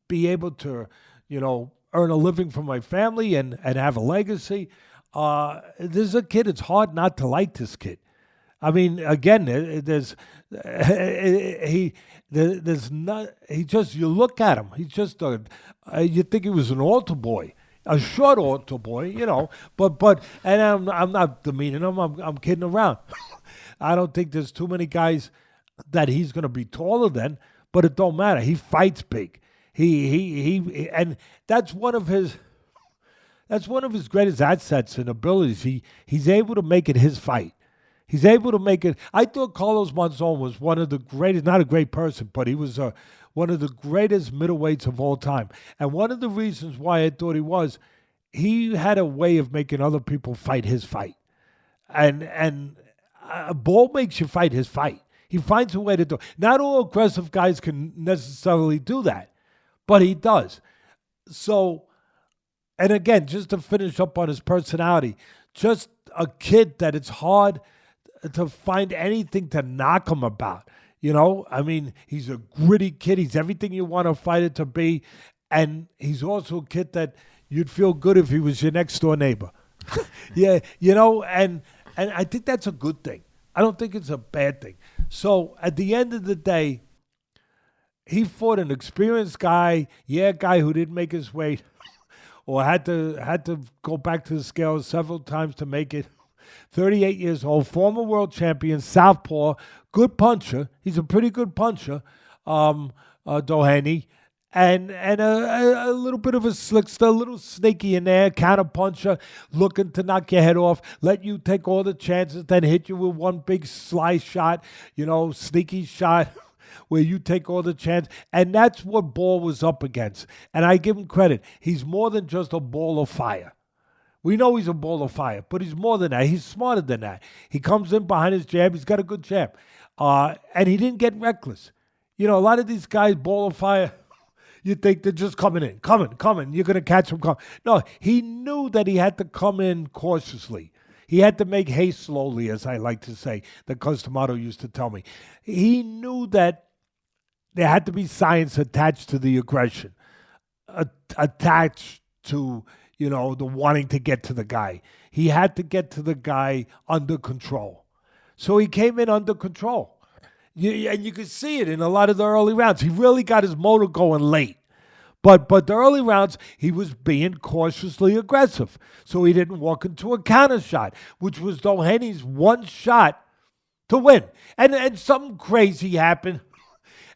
be able to, earn a living for my family and have a legacy. This is a kid. It's hard not to like this kid. I mean, again, there's not. He just, you look at him. He's just you think he was an altar boy, a short altar boy, But and I'm not demeaning him. I'm kidding around. I don't think there's too many guys that he's going to be taller than. But it don't matter. He fights big. He and that's one of his greatest assets and abilities. He's able to make it his fight. He's able to make it. I thought Carlos Monzon was one of the greatest, not a great person, but he was one of the greatest middleweights of all time. And one of the reasons why I thought he had a way of making other people fight his fight. And Ball makes you fight his fight. He finds a way to do it. Not all aggressive guys can necessarily do that, but he does. So, and again, just to finish up on his personality, just a kid that it's hard to find anything to knock him about. I mean, he's a gritty kid. He's everything you want a fighter to be. And he's also a kid that you'd feel good if he was your next door neighbor. Yeah, and I think that's a good thing. I don't think it's a bad thing. So at the end of the day, he fought an experienced guy, a guy who didn't make his weight or had to go back to the scales several times to make it. 38 years old, former world champion, southpaw, good puncher. He's a pretty good puncher, Doheny. And a little bit of a slickster, a little sneaky in there, counter puncher, looking to knock your head off, let you take all the chances, then hit you with one big slice shot, sneaky shot where you take all the chance. And that's what Ball was up against. And I give him credit. He's more than just a ball of fire. We know he's a ball of fire, but he's more than that. He's smarter than that. He comes in behind his jab. He's got a good jab. And he didn't get reckless. A lot of these guys, ball of fire, you think they're just coming in. Coming. You're going to catch them coming. No, he knew that he had to come in cautiously. He had to make hay slowly, as I like to say, that Customato used to tell me. He knew that there had to be science attached to the aggression, attached to, the wanting to get to the guy. He had to get to the guy under control. So he came in under control. And you could see it in a lot of the early rounds. He really got his motor going late. But the early rounds, he was being cautiously aggressive. So he didn't walk into a counter shot, which was Doheny's one shot to win. And something crazy happened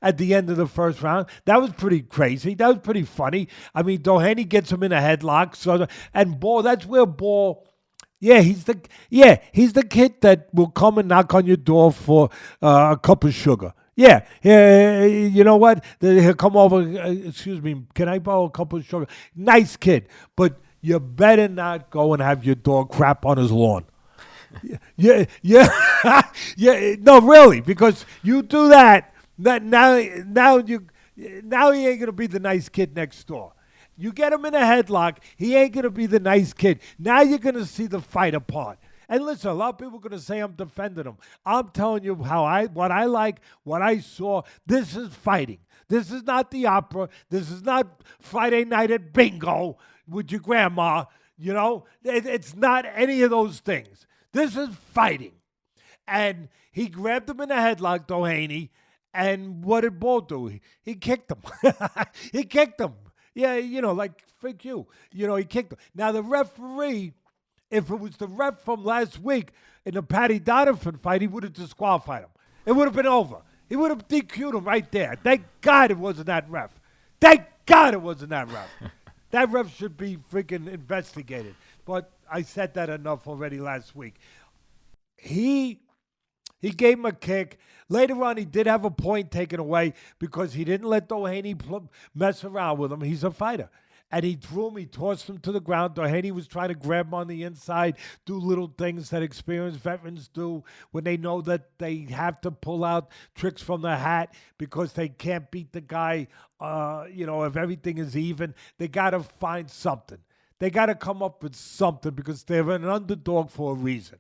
at the end of the first round. That was pretty crazy. That was pretty funny. I mean, Doheny gets him in a headlock. And Ball, that's where Ball... he's the kid that will come and knock on your door for a cup of sugar. You know what? He'll come over, excuse me, can I borrow a cup of sugar? Nice kid, but you better not go and have your dog crap on his lawn. Yeah, no, really, because you do that, now he ain't going to be the nice kid next door. You get him in a headlock, he ain't going to be the nice kid. Now you're going to see the fight apart. And listen, a lot of people are going to say I'm defending him. I'm telling you what I like, what I saw. This is fighting. This is not the opera. This is not Friday night at bingo with your grandma. It's not any of those things. This is fighting. And he grabbed him in a headlock, Doheny, and what did Ball do? He kicked him. He kicked him. Yeah, like, freak you. He kicked him. Now, the referee, if it was the ref from last week in the Patty Donovan fight, he would have disqualified him. It would have been over. He would have DQ'd him right there. Thank God it wasn't that ref. Thank God it wasn't that ref. That ref should be freaking investigated. But I said that enough already last week. He gave him a kick. Later on, he did have a point taken away because he didn't let Doheny mess around with him. He's a fighter. And he threw him, he tossed him to the ground. Doheny was trying to grab him on the inside, do little things that experienced veterans do when they know that they have to pull out tricks from the hat because they can't beat the guy, if everything is even. They got to find something. They got to come up with something because they're an underdog for a reason.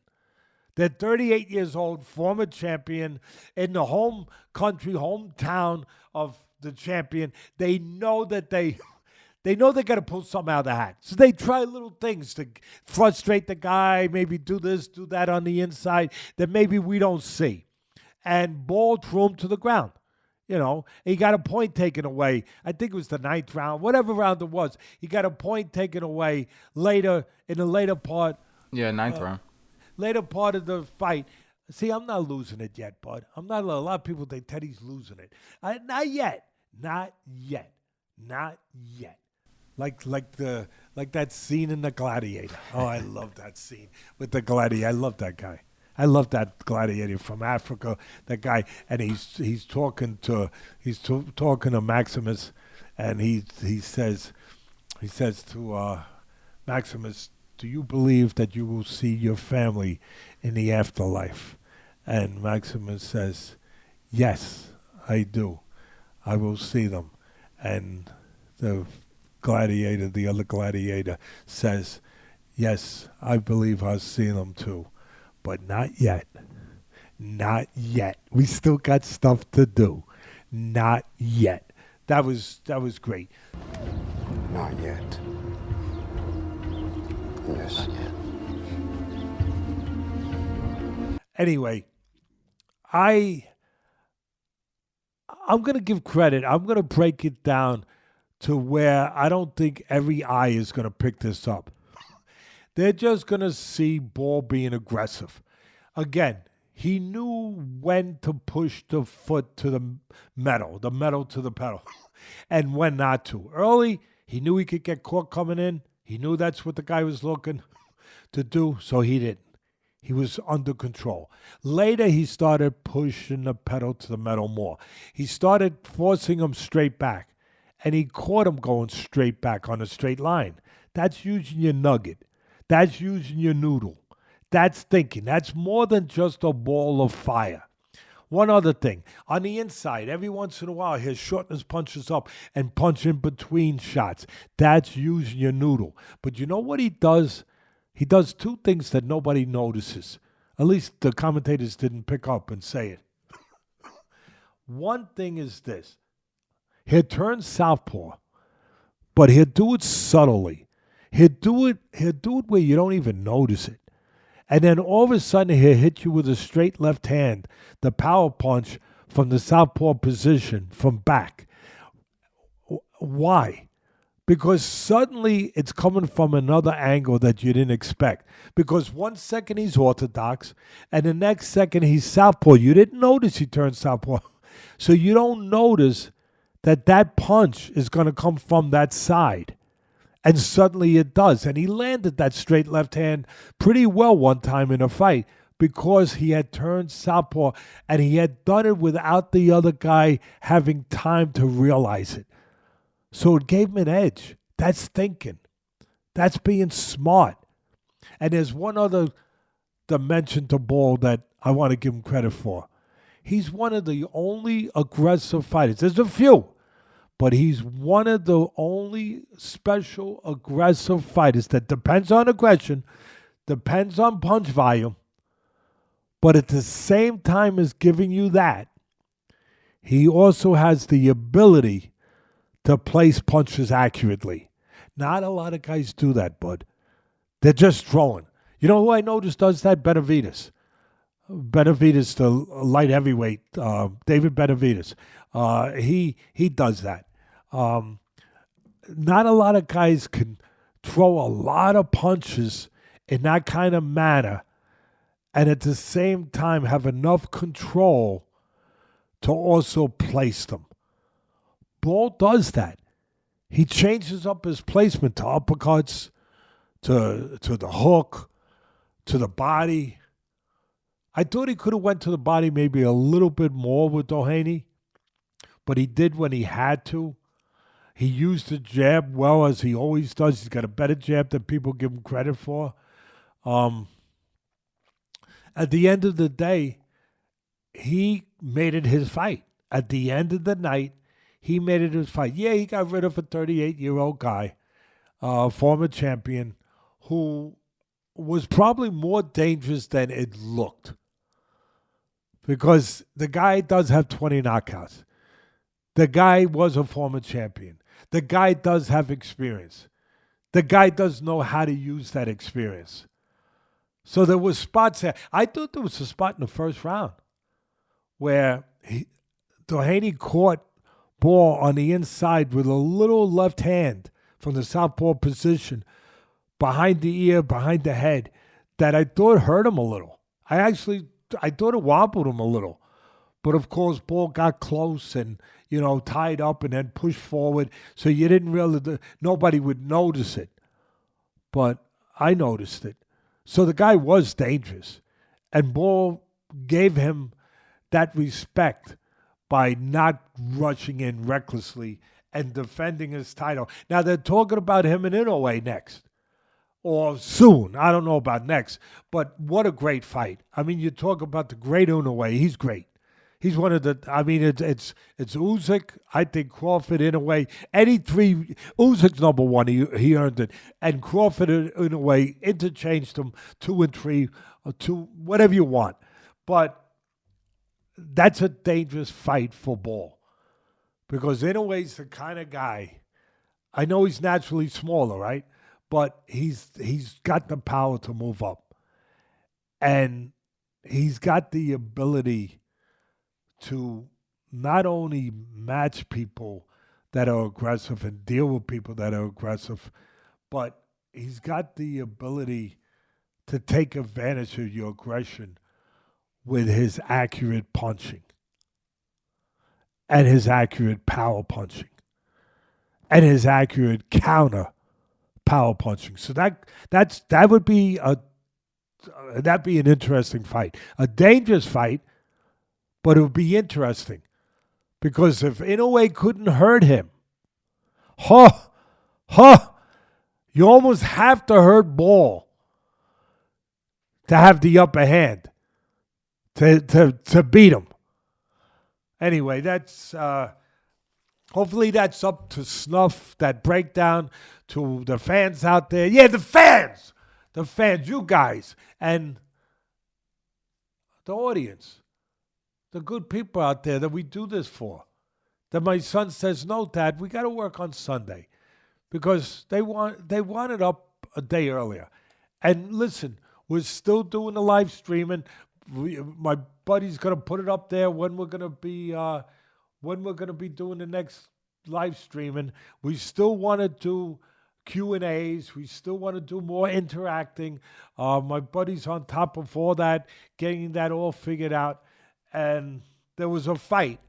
They're 38 years old, former champion in the home country, hometown of the champion. They know that they got to pull something out of the hat. So they try little things to frustrate the guy, maybe do this, do that on the inside that maybe we don't see. And Ball threw him to the ground. You know, he got a point taken away. I think it was the 9th round, whatever round it was. He got a point taken away later in the later part. Yeah, 9th round. Later part of the fight. See, I'm not losing it yet, bud. I'm not. A lot of people think Teddy's losing it. Not yet. Not yet. Not yet. Like that scene in The Gladiator. Oh, I love that scene with the Gladiator. I love that guy. I love that gladiator from Africa. That guy, and he's talking to Maximus, and he says to Maximus, "Do you believe that you will see your family in the afterlife?" And Maximus says, "Yes, I do. I will see them." And the other gladiator says, "Yes, I believe I'll see them too. But not yet. Not yet. We still got stuff to do. Not yet." That was great. Not yet. Yes. Not yet. Anyway, I'm going to give credit. I'm going to break it down to where I don't think every eye is going to pick this up. They're just going to see Ball being aggressive. Again, he knew when to push the foot to the metal to the pedal, and when not to. Early, he knew he could get caught coming in. He knew that's what the guy was looking to do, so he didn't. He was under control. Later, he started pushing the pedal to the metal more. He started forcing him straight back, and he caught him going straight back on a straight line. That's using your nugget. That's using your noodle. That's thinking. That's more than just a ball of fire. One other thing. On the inside, every once in a while, he'll shorten his punches up and punch in between shots. That's using your noodle. But you know what he does? He does two things that nobody notices. At least the commentators didn't pick up and say it. One thing is this. He'll turn southpaw, but he'll do it subtly. He'll do it where you don't even notice it. And then all of a sudden he'll hit you with a straight left hand, the power punch from the southpaw position from back. Why? Because suddenly it's coming from another angle that you didn't expect. Because 1 second he's orthodox, and the next second he's southpaw. You didn't notice he turned southpaw. So you don't notice that punch is going to come from that side. And suddenly it does. And he landed that straight left hand pretty well one time in a fight because he had turned southpaw and he had done it without the other guy having time to realize it. So it gave him an edge. That's thinking. That's being smart. And there's one other dimension to Ball that I want to give him credit for. He's one of the only aggressive fighters. There's a few. But he's one of the only special aggressive fighters that depends on aggression, depends on punch volume, but at the same time as giving you that, he also has the ability to place punches accurately. Not a lot of guys do that, bud. They're just throwing. You know who I noticed does that? Benavidez. Benavidez, the light heavyweight, David Benavidez. He does that. Not a lot of guys can throw a lot of punches in that kind of manner and at the same time have enough control to also place them. Ball does that. He changes up his placement to uppercuts, to the hook, to the body. I thought he could have went to the body maybe a little bit more with Doheny, but he did when he had to. He used the jab well, as he always does. He's got a better jab than people give him credit for. At the end of the day, he made it his fight. At the end of the night, he made it his fight. Yeah, he got rid of a 38-year-old guy. former champion, who was probably more dangerous than it looked. Because the guy does have 20 knockouts. The guy was a former champion. The guy does have experience. The guy does know how to use that experience. So there was spots there. I thought there was a spot in the first round where Doheny caught Ball on the inside with a little left hand from the southpaw position behind the ear, behind the head, that I thought hurt him a little. I thought it wobbled him a little. But of course, Ball got close and, tied up and then pushed forward. So you didn't really, nobody would notice it. But I noticed it. So the guy was dangerous. And Ball gave him that respect by not rushing in recklessly and defending his title. Now they're talking about him in Inoue next. Or soon. I don't know about next. But what a great fight. I mean, you talk about the great Inoue. He's great. He's one of the, it's Usyk, I think Crawford, Inoue. Any three, Usyk's number one, he earned it. And Crawford, Inoue, interchanged them 2 and 3, or 2, whatever you want. But that's a dangerous fight for Ball. Because Inoue's the kind of guy, I know he's naturally smaller, right? But he's got the power to move up. And he's got the ability to not only match people that are aggressive and deal with people that are aggressive, but he's got the ability to take advantage of your aggression with his accurate punching and his accurate power punching and his accurate counter power punching. So that would be that'd be an interesting fight, a dangerous fight, but it would be interesting because if Inoue couldn't hurt him, you almost have to hurt Ball to have the upper hand to beat him. Anyway, that's hopefully that's up to snuff, that breakdown to the fans out there. Yeah, the fans, you guys, and the audience, the good people out there that we do this for. That my son says, no, Dad, we got to work on Sunday because they want it up a day earlier. And listen, we're still doing the live streaming. My buddy's gonna put it up there when we're gonna be doing the next live streaming. We still want to do Q&As. We still want to do more interacting. My buddy's on top of all that, getting that all figured out. And there was a fight.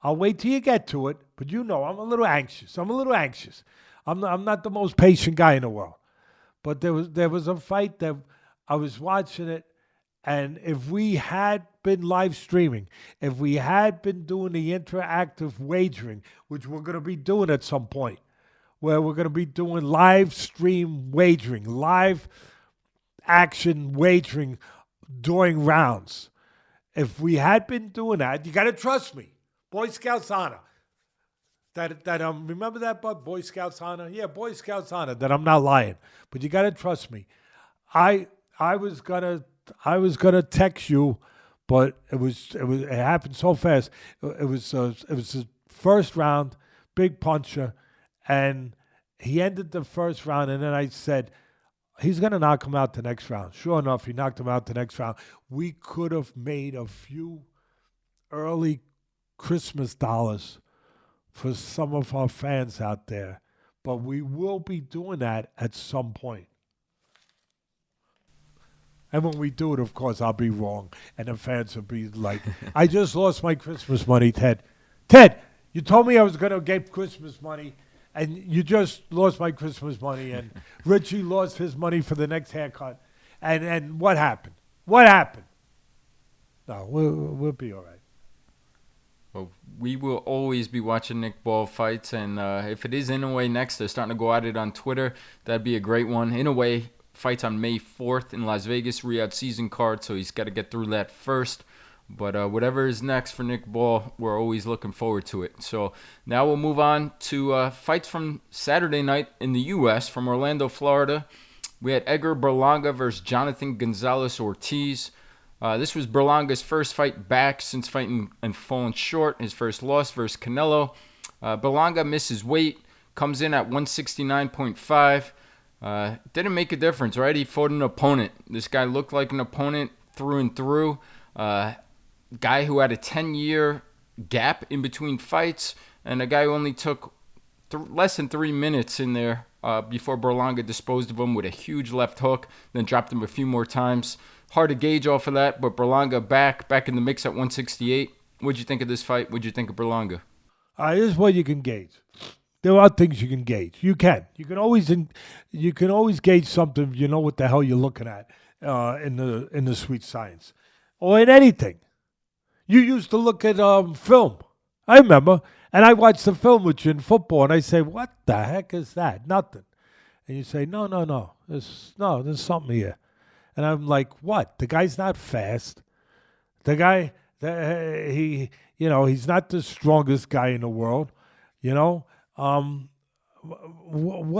I'll wait till you get to it, but I'm a little anxious. I'm not the most patient guy in the world. But there was a fight that I was watching it, and if we had been live streaming, if we had been doing the interactive wagering, which we're going to be doing at some point, where we're going to be doing live stream wagering, live action wagering during rounds. If we had been doing that, you got to trust me. Boy Scouts honor. Remember that, bud? Boy Scouts honor? Yeah, Boy Scouts honor, that I'm not lying. But you got to trust me. I was gonna text you, but it happened so fast. It was the first round, big puncher, and he ended the first round, and then I said, he's gonna knock him out the next round. Sure enough, he knocked him out the next round. We could have made a few early Christmas dollars for some of our fans out there, but we will be doing that at some point. And when we do it, of course, I'll be wrong. And the fans will be like, I just lost my Christmas money, Ted. Ted, you told me I was going to get Christmas money, and you just lost my Christmas money. And Richie lost his money for the next haircut. And what happened? What happened? No, we'll be all right. Well, we will always be watching Nick Ball fights. And if it is Inoue next, they're starting to go at it on Twitter. That'd be a great one. Inoue fights on May 4th in Las Vegas, Riyadh season card, so he's got to get through that first. But whatever is next for Nick Ball, we're always looking forward to it. So now we'll move on to fights from Saturday night in the U.S. from Orlando, Florida. We had Edgar Berlanga versus Jonathan Gonzalez-Ortiz. This was Berlanga's first fight back since fighting and falling short. His first loss versus Canelo. Berlanga misses weight, comes in at 169.5. Didn't make a difference, right? He fought an opponent. This guy looked like an opponent through and through. Guy who had a 10-year gap in between fights, and a guy who only took less than 3 minutes in there before Berlanga disposed of him with a huge left hook, then dropped him a few more times. Hard to gauge off of that, but Berlanga back in the mix at 168. What'd you think of this fight? What'd you think of Berlanga? This is what you can gauge. There are things you can gauge. You can always gauge something if you know what the hell you're looking at in the sweet science or in anything. You used to look at film. I remember, and I watched the film with you in football, and I say, "What the heck is that? Nothing." And you say, "No, there's something here." And I'm like, "What? The guy's not fast. The guy, he's not the strongest guy in the world. What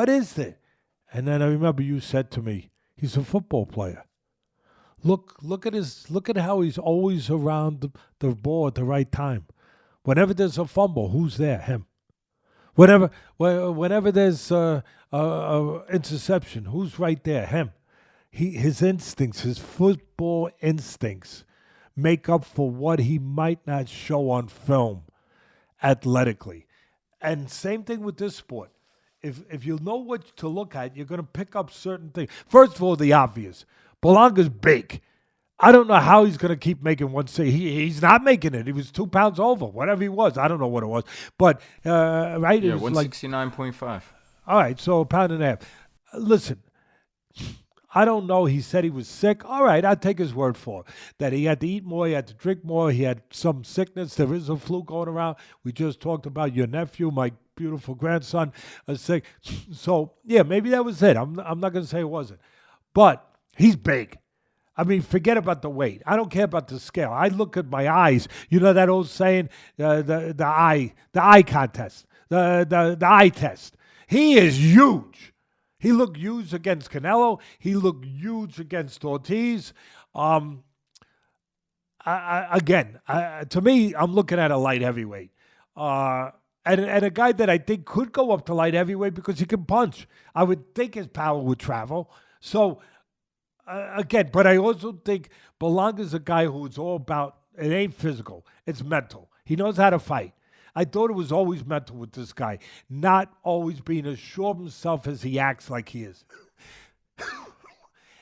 is it?" And then I remember you said to me, "He's a football player. Look at how he's always around the ball at the right time. Whenever there's a fumble, who's there? Him. Whenever there's a interception, who's right there? Him. His instincts, his football instincts, make up for what he might not show on film athletically. And same thing with this sport. If you know what to look at, you're going to pick up certain things. First of all, the obvious. Berlanga's big. I don't know how he's going to keep making 160. He's not making it. He was 2 pounds over, whatever he was. I don't know what it was. But, right? Yeah, it was 169.5. All right, so a pound and a half. Listen, I don't know. He said he was sick. All right, I'll take his word for it. That he had to eat more, he had to drink more, he had some sickness. There is a flu going around. We just talked about your nephew, my beautiful grandson, sick. So, yeah, maybe that was it. I'm not going to say it wasn't. But he's big. I mean, forget about the weight. I don't care about the scale. I look at my eyes. You know that old saying, the eye contest, the eye test. He is huge. He looked huge against Canelo. He looked huge against Ortiz. To me, I'm looking at a light heavyweight. And a guy that I think could go up to light heavyweight because he can punch. I would think his power would travel. So, but I also think Berlanga's a guy who's all about, it ain't physical, it's mental. He knows how to fight. I thought it was always mental with this guy, not always being as sure of himself as he acts like he is.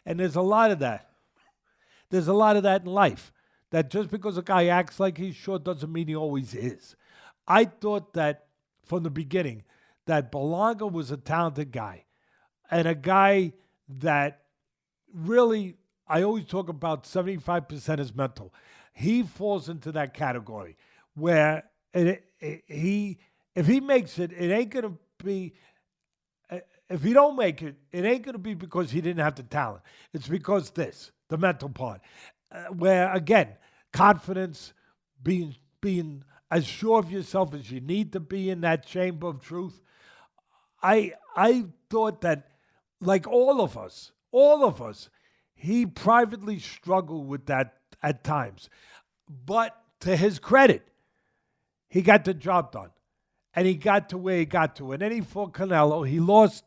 And there's a lot of that. There's a lot of that in life, that just because a guy acts like he's sure doesn't mean he always is. I thought that from the beginning that Berlanga was a talented guy and a guy that really, I always talk about 75% is mental. He falls into that category where if he makes it, it ain't going to be, if he don't make it, it ain't going to be because he didn't have the talent. It's because the mental part, where again, confidence, being as sure of yourself as you need to be in that chamber of truth. I thought that, like all of us, he privately struggled with that at times. But to his credit, he got the job done. And he got to where he got to. And then he fought Canelo. He lost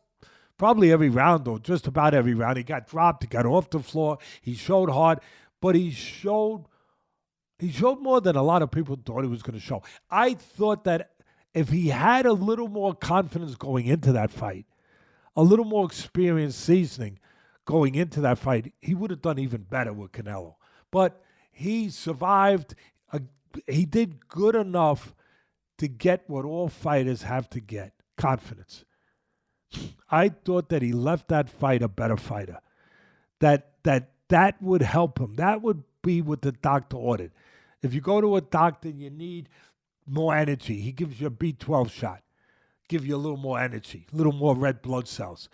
probably every round, or just about every round. He got dropped. He got off the floor. He showed hard. But he showed more than a lot of people thought he was going to show. I thought that if he had a little more confidence going into that fight, a little more experience seasoning going into that fight, he would have done even better with Canelo. But he survived. He did good enough to get what all fighters have to get, confidence. I thought that he left that fight a better fighter. That would help him. That would be what the doctor ordered. If you go to a doctor and you need more energy, he gives you a B12 shot. Give you a little more energy, a little more red blood cells.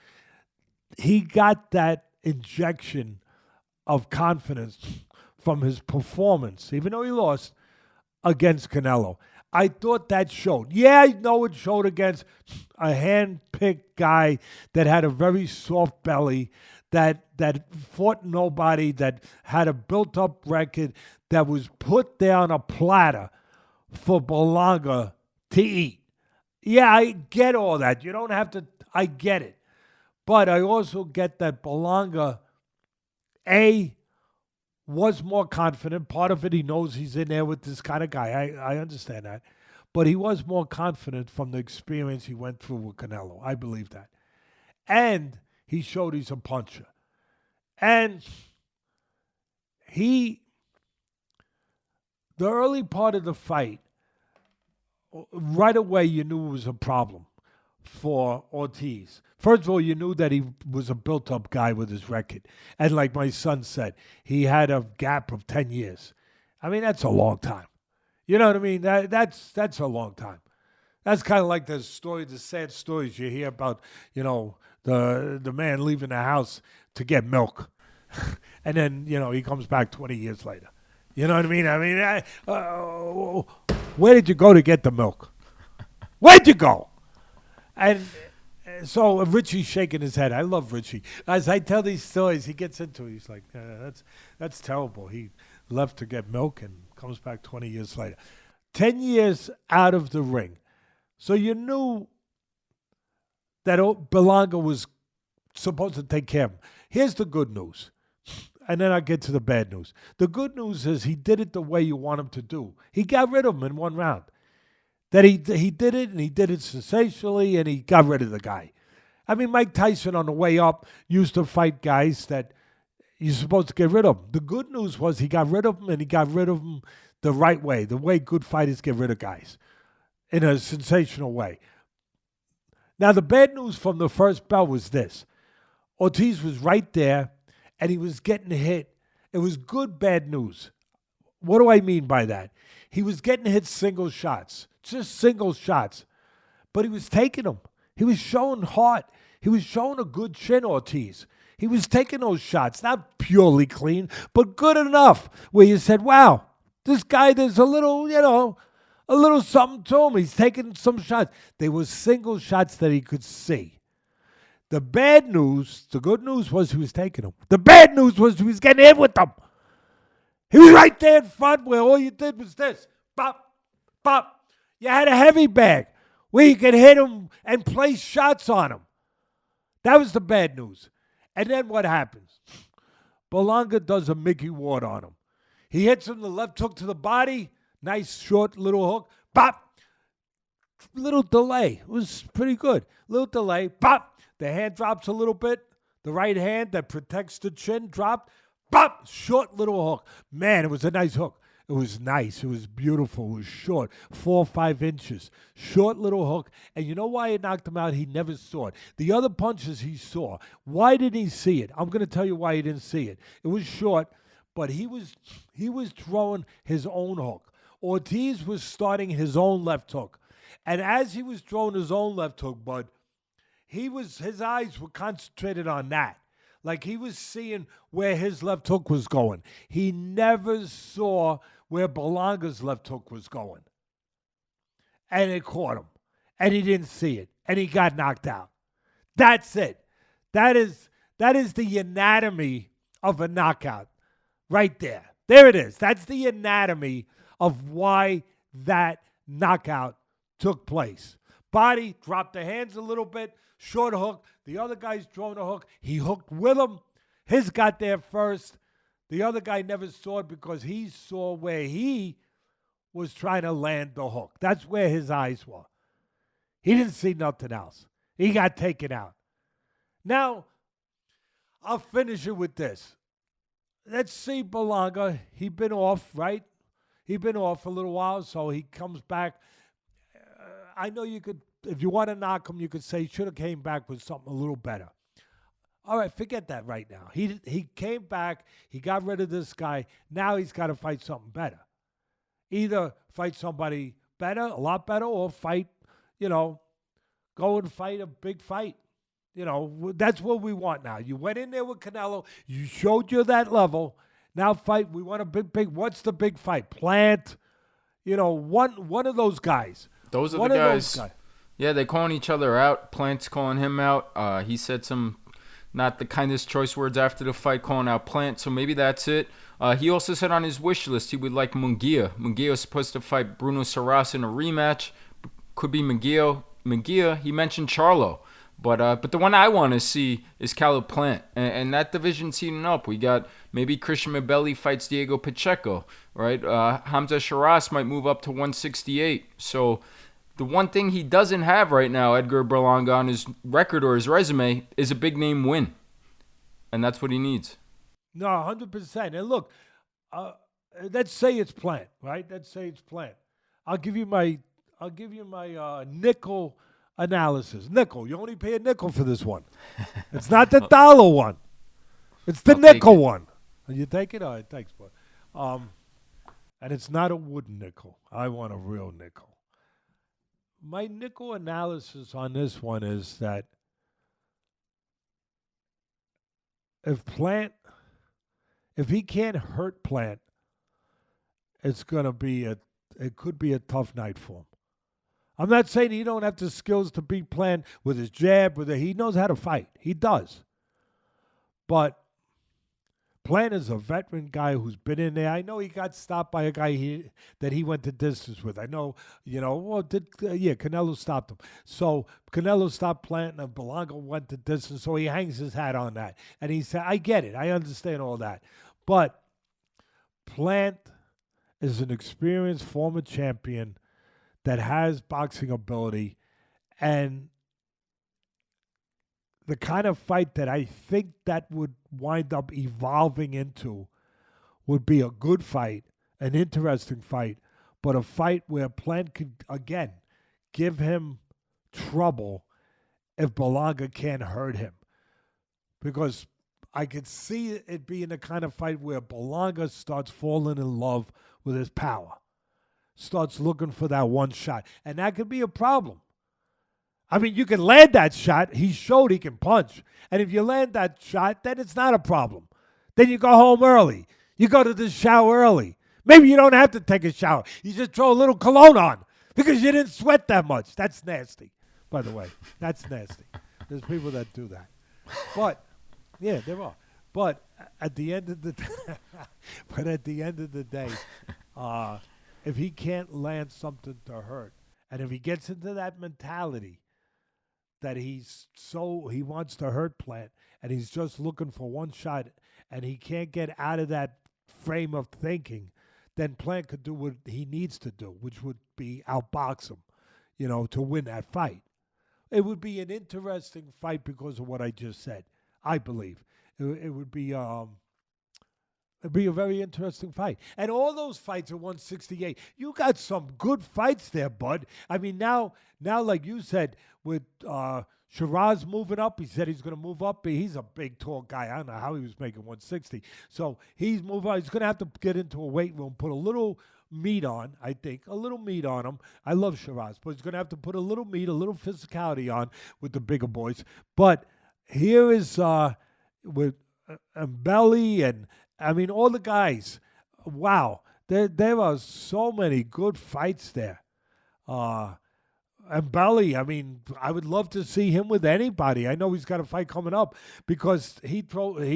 He got that injection of confidence from his performance, even though he lost, against Canelo. I thought that showed. Yeah, I know it showed against a hand-picked guy that had a very soft belly, that fought nobody, that had a built-up record, that was put there on a platter for Berlanga to eat. Yeah, I get all that. You don't have to, I get it. But I also get that Berlanga, was more confident. Part of it, he knows he's in there with this kind of guy. I understand that. But he was more confident from the experience he went through with Canelo. I believe that. And he showed he's a puncher. And the early part of the fight, right away you knew it was a problem for Ortiz. First of all, you knew that he was a built-up guy with his record. And like my son said, he had a gap of 10 years. I mean, that's a long time. You know what I mean? That's a long time. That's kind of like the sad stories you hear about, the man leaving the house to get milk. And then, he comes back 20 years later. You know what I mean? Where did you go to get the milk? Where'd you go? And so Richie's shaking his head. I love Richie. As I tell these stories, he gets into it. He's like, that's terrible. He left to get milk and comes back 20 years later. 10 years out of the ring. So you knew that Berlanga was supposed to take care of him. Here's the good news. And then I'll get to the bad news. The good news is he did it the way you want him to do. He got rid of him in one round. That he did it, and he did it sensationally, and he got rid of the guy. I mean, Mike Tyson on the way up used to fight guys that you're supposed to get rid of them. The good news was he got rid of them, and he got rid of them the right way, the way good fighters get rid of guys, in a sensational way. Now, the bad news from the first bell was this. Ortiz was right there, and he was getting hit. It was good, bad news. What do I mean by that? He was getting hit single shots. Just single shots. But he was taking them. He was showing heart. He was showing a good chin, Ortiz. He was taking those shots, not purely clean, but good enough where you said, wow, this guy, there's a little, a little something to him. He's taking some shots. They were single shots that he could see. The bad news, the good news was he was taking them. The bad news was he was getting hit with them. He was right there in front where all you did was this. Bop, bop. You had a heavy bag where you could hit him and place shots on him. That was the bad news. And then what happens? Berlanga does a Mickey Ward on him. He hits him the left hook to the body. Nice short little hook. Bop. Little delay. It was pretty good. Little delay. Bop. The hand drops a little bit. The right hand that protects the chin dropped. Bop. Short little hook. Man, it was a nice hook. It was nice. It was beautiful. It was short, 4 or 5 inches. Short little hook. And you know why it knocked him out? He never saw it. The other punches he saw. Why didn't he see it? I'm going to tell you why he didn't see it. It was short, but he was throwing his own hook. Ortiz was starting his own left hook. And as he was throwing his own left hook, Bud, his eyes were concentrated on that. Like he was seeing where his left hook was going. He never saw where Berlanga's left hook was going. And it caught him. And he didn't see it. And he got knocked out. That's it. That is the anatomy of a knockout. Right there. There it is. That's the anatomy of why that knockout took place. Body, dropped the hands a little bit, short hook. The other guy's throwing a hook. He hooked with him. His got there first. The other guy never saw it because he saw where he was trying to land the hook. That's where his eyes were. He didn't see nothing else. He got taken out. Now, I'll finish it with this. Let's see Berlanga. He'd been off, right? He'd been off for a little while, so he comes back. I know you could, if you want to knock him, you could say he should have came back with something a little better. All right, forget that right now. He came back. He got rid of this guy. Now he's got to fight something better. Either fight somebody better, a lot better, or fight, go and fight a big fight. That's what we want now. You went in there with Canelo. You showed you that level. Now fight. We want a big. What's the big fight? Plant. One of those guys. Those are One the of guys. those guys. Yeah, they're calling each other out. Plant's calling him out. He said some not the kindest choice words after the fight, calling out Plant. So maybe that's it. He also said on his wish list he would like Munguia. Munguia is supposed to fight Bruno Saras in a rematch. Could be Munguia. He mentioned Charlo. But the one I want to see is Caleb Plant. And that division's heating up. We got maybe Christian Mabelli fights Diego Pacheco, right? Hamza Shiraz might move up to 168. So the one thing he doesn't have right now, Edgar Berlanga, on his record or his resume, is a big name win. And that's what he needs. No, 100%. And look, let's say it's Plant, right? Let's say it's Plant. I'll give you my nickel analysis. Nickel. You only pay a nickel for this one. It's not the dollar one. It's the nickel one. You take it? All right, thanks, boy. And it's not a wooden nickel. I want a real nickel. My nickel analysis on this one is that if he can't hurt Plant, it could be a tough night for him. I'm not saying he don't have the skills to beat Plant with his jab. He knows how to fight. He does. But Plant is a veteran guy who's been in there. I know he got stopped by a guy that he went the distance with. I know, Canelo stopped him. So Canelo stopped Plant and Berlanga went the distance, so he hangs his hat on that. And he said, I get it. I understand all that. But Plant is an experienced former champion that has boxing ability, and the kind of fight that I think that would wind up evolving into would be a good fight, an interesting fight, but a fight where Plant could, again, give him trouble if Berlanga can't hurt him. Because I could see it being the kind of fight where Berlanga starts falling in love with his power. Starts looking for that one shot. And that could be a problem. I mean, you can land that shot. He showed he can punch. And if you land that shot, then it's not a problem. Then you go home early. You go to the shower early. Maybe you don't have to take a shower. You just throw a little cologne on because you didn't sweat that much. That's nasty, by the way. That's nasty. There's people that do that. But, yeah, there are. But at the end of the day, if he can't land something to hurt, and if he gets into that mentality that he wants to hurt Plant, and he's just looking for one shot, and he can't get out of that frame of thinking, then Plant could do what he needs to do, which would be outbox him, to win that fight. It would be an interesting fight because of what I just said, I believe. It would be... It'd be a very interesting fight. And all those fights at 168, you got some good fights there, bud. I mean, now like you said, with Shiraz moving up, he said he's going to move up. He's a big, tall guy. I don't know how he was making 160. So he's moving up. He's going to have to get into a weight room, put a little meat on, I think, a little meat on him. I love Shiraz, but he's going to have to put a little meat, a little physicality on with the bigger boys. But here is with Belly and... I mean, all the guys, wow, there are so many good fights there. And Belly, I mean, I would love to see him with anybody. I know he's got a fight coming up because he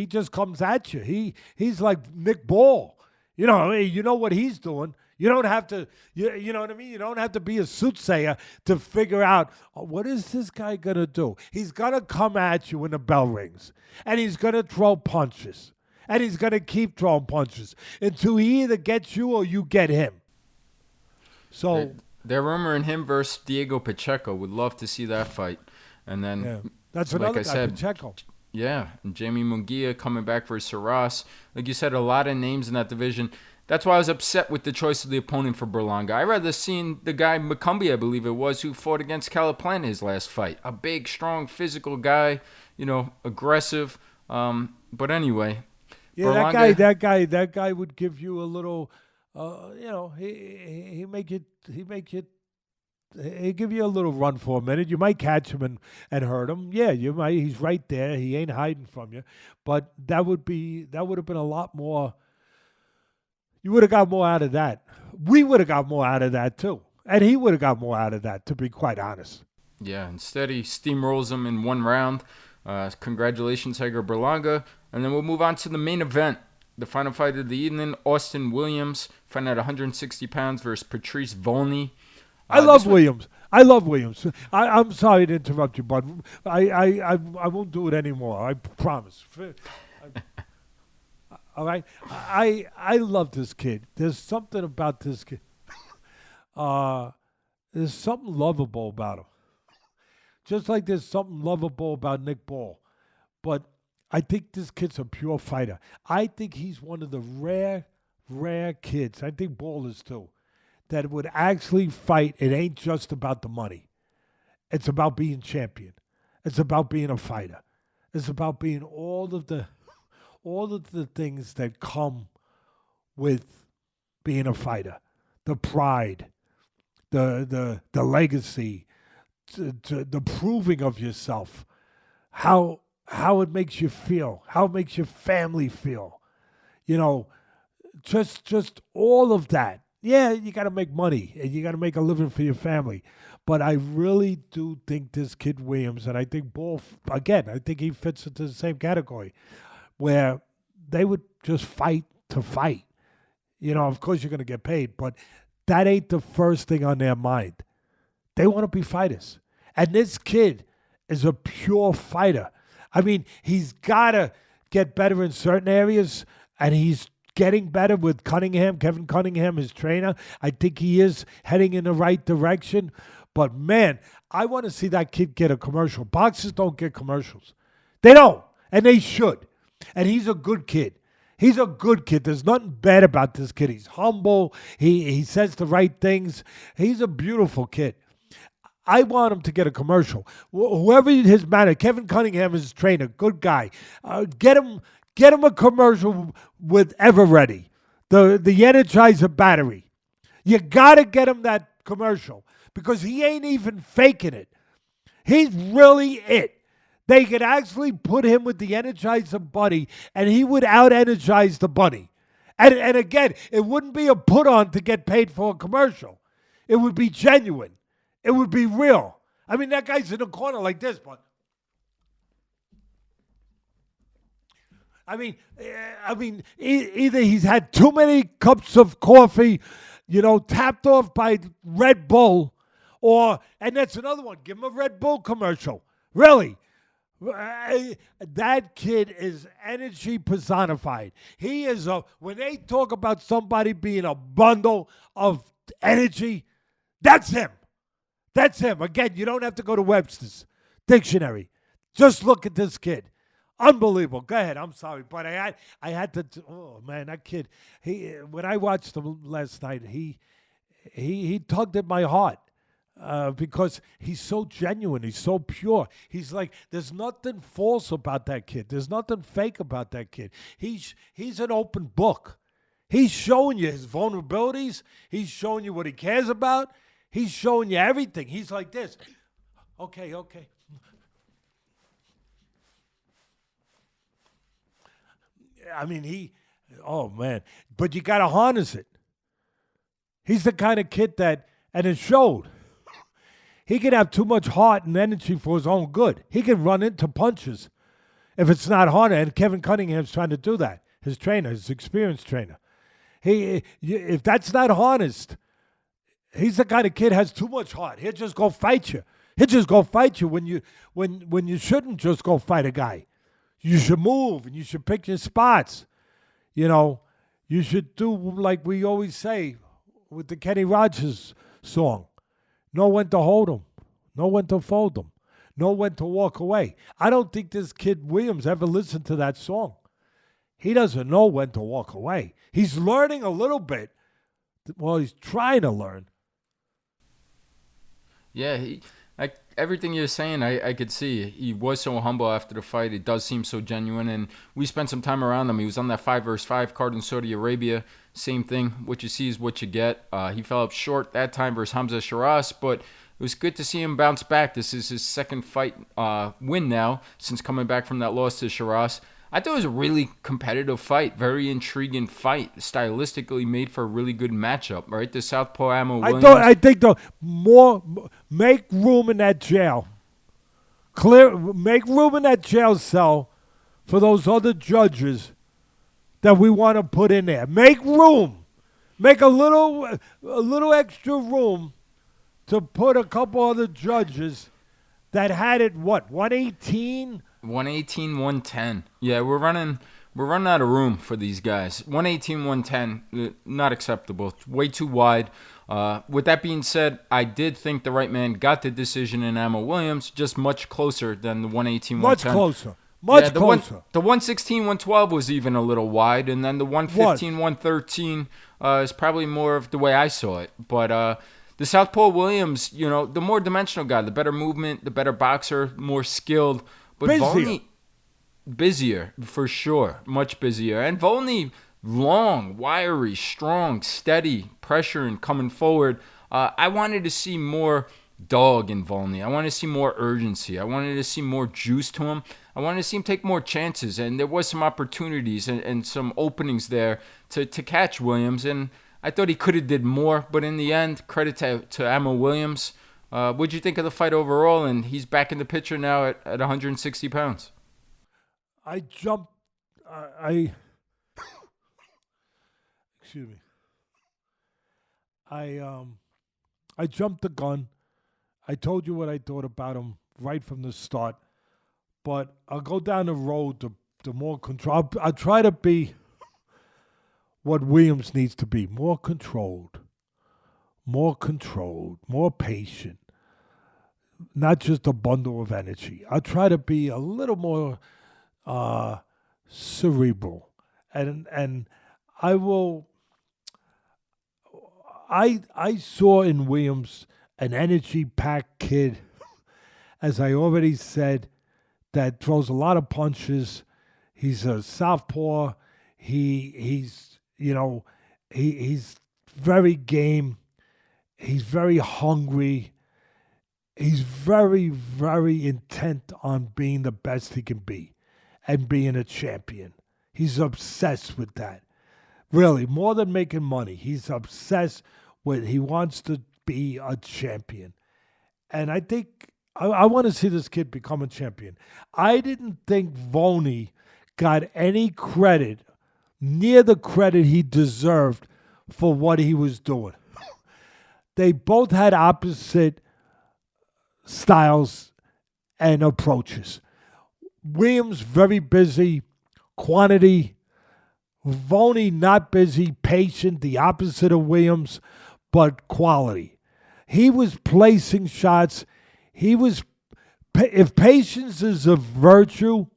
just comes at you. He's like Nick Ball. You know what he's doing. You don't have to, you know what I mean? You don't have to be a soothsayer to figure out, what is this guy going to do? He's going to come at you when the bell rings, and he's going to throw punches. And he's going to keep throwing punches until he either gets you or you get him. So they're rumoring him versus Diego Pacheco. Would love to see that fight. And then, that's like another I guy, said, Pacheco. Yeah, and Jamie Munguia coming back for Saras. Like you said, a lot of names in that division. That's why I was upset with the choice of the opponent for Berlanga. I rather seen the guy Macumbi, I believe it was, who fought against Calaplan his last fight. A big, strong, physical guy, aggressive. But anyway. Yeah, Berlanga, that guy would give you a little, he give you a little run for a minute. You might catch him and hurt him. Yeah, you might. He's right there. He ain't hiding from you. But that would have been a lot more. You would have got more out of that. We would have got more out of that, too. And he would have got more out of that, to be quite honest. Yeah, instead he steamrolls him in 1 round. Congratulations, Edgar Berlanga. And then we'll move on to the main event. The final fight of the evening, Austin Willliams, fighting at 160 pounds versus Patrice Volny. I love Williams. I'm sorry to interrupt you, but I won't do it anymore. I promise. All right? I love this kid. There's something about this kid. There's something lovable about him. Just like there's something lovable about Nick Ball. But I think this kid's a pure fighter. I think he's one of the rare kids, I think Ball is too, that would actually fight. It ain't just about the money. It's about being champion. It's about being a fighter. It's about being all of the things that come with being a fighter. The pride, the legacy, the proving of yourself, how it makes you feel, how it makes your family feel. You know, just all of that. Yeah, you got to make money and you got to make a living for your family. But I really do think this kid Williams, and I think Ball, again, I think he fits into the same category, where they would just fight to fight. You know, of course you're going to get paid, but that ain't the first thing on their mind. They want to be fighters. And this kid is a pure fighter. I mean, he's got to get better in certain areas, and he's getting better with Cunningham, Kevin Cunningham, his trainer. I think he is heading in the right direction. But, man, I want to see that kid get a commercial. Boxers don't get commercials. They don't, and they should. And he's a good kid. He's a good kid. There's nothing bad about this kid. He's humble. He says the right things. He's a beautiful kid. I want him to get a commercial. Whoever his manager, Kevin Cunningham is his trainer, good guy. Get him a commercial with Everready, the Energizer battery. You got to get him that commercial because he ain't even faking it. He's really it. They could actually put him with the Energizer Bunny, and he would out-energize the bunny. And again, it wouldn't be a put-on to get paid for a commercial. It would be genuine. It would be real. I mean, that guy's in a corner like this, but... I mean, either he's had too many cups of coffee, you know, tapped off by Red Bull, and that's another one. Give him a Red Bull commercial. Really. That kid is energy personified. He is when they talk about somebody being a bundle of energy, that's him. That's him. Again, you don't have to go to Webster's dictionary. Just look at this kid. Unbelievable. Go ahead. I'm sorry, but I had to. Oh man, that kid. When I watched him last night, he tugged at my heart because he's so genuine. He's so pure. He's like, there's nothing false about that kid. There's nothing fake about that kid. He's an open book. He's showing you his vulnerabilities. He's showing you what he cares about. He's showing you everything. He's like this. Okay. I mean, oh man. But you got to harness it. He's the kind of kid that, and it showed. He can have too much heart and energy for his own good. He can run into punches if it's not harnessed. And Kevin Cunningham's trying to do that. His trainer, his experienced trainer. If that's not harnessed, he's the kind of kid has too much heart. He'll just go fight you. He'll just go fight you when you shouldn't just go fight a guy. You should move and you should pick your spots. You know, you should do like we always say with the Kenny Rogers song. Know when to hold him. Know when to fold him. Know when to walk away. I don't think this kid Williams ever listened to that song. He doesn't know when to walk away. He's learning a little bit. Well, he's trying to learn. Yeah, everything you're saying, I could see. He was so humble after the fight. It does seem so genuine. And we spent some time around him. He was on that 5 vs. 5 card in Saudi Arabia. Same thing. What you see is what you get. He fell up short that time versus Hamza Shiraz, but it was good to see him bounce back. This is his second fight win now since coming back from that loss to Shiraz. I thought it was a really competitive fight, very intriguing fight, stylistically made for a really good matchup, right? The Southpaw Ammo Williams. I think the make room in that jail. Make room in that jail cell for those other judges that we want to put in there. Make room. Make a little extra room to put a couple other judges that had it, 118? 118, 110. Yeah, we're running out of room for these guys. 118, 110, not acceptable. It's way too wide. With that being said, I did think the right man got the decision in Ammo Williams, just much closer than the 118, 110. Much closer. The 116, 112 was even a little wide, and then the 115, 113 is probably more of the way I saw it. But the Southpaw Williams, the more dimensional guy, the better movement, the better boxer, more skilled. But Volny, busier, for sure. Much busier. And Volny, long, wiry, strong, steady, pressure and coming forward. I wanted to see more dog in Volny. I wanted to see more urgency. I wanted to see more juice to him. I wanted to see him take more chances. And there was some opportunities and some openings there to catch Williams. And I thought he could have did more. But in the end, credit to Ammo Williams. What'd you think of the fight overall? And he's back in the picture now at 160 pounds. Excuse me. I jumped the gun. I told you what I thought about him right from the start. But I'll go down the road to more control. I'll try to be what Williams needs to be. More controlled, more patient. Not just a bundle of energy. I'll try to be a little more cerebral. And I will... I saw in Williams an energy-packed kid, as I already said, that throws a lot of punches. He's a southpaw. He's very game. He's very hungry. He's very, very intent on being the best he can be and being a champion. He's obsessed with that. Really, more than making money. He's obsessed with, he wants to be a champion. And I think, I want to see this kid become a champion. I didn't think Volny got any credit, near the credit he deserved for what he was doing. They both had opposite styles and approaches. Williams, very busy, quantity. Volny, not busy, patient, the opposite of Williams, but quality. He was placing shots. If patience is a virtue,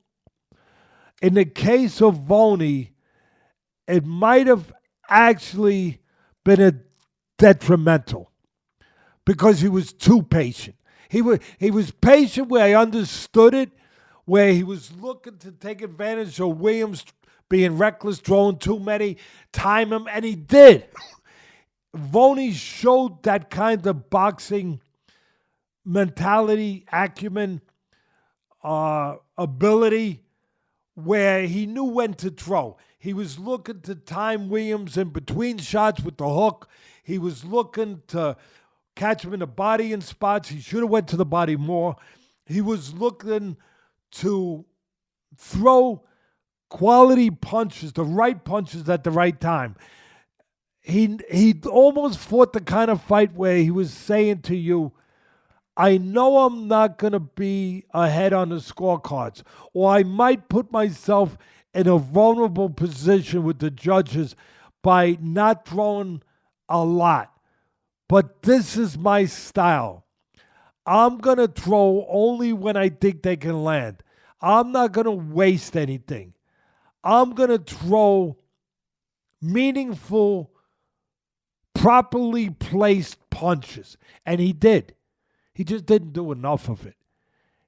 in the case of Volny, it might have actually been a detrimental because he was too patient. He was patient where I understood it, where he was looking to take advantage of Williams being reckless, throwing too many, time him, and he did. Volny showed that kind of boxing mentality, acumen, ability, where he knew when to throw. He was looking to time Williams in between shots with the hook. He was looking to catch him in the body in spots. He should have went to the body more. He was looking to throw quality punches, the right punches at the right time. He almost fought the kind of fight where he was saying to you, I know I'm not going to be ahead on the scorecards, or I might put myself in a vulnerable position with the judges by not throwing a lot. But this is my style. I'm going to throw only when I think they can land. I'm not going to waste anything. I'm going to throw meaningful, properly placed punches. And he did. He just didn't do enough of it.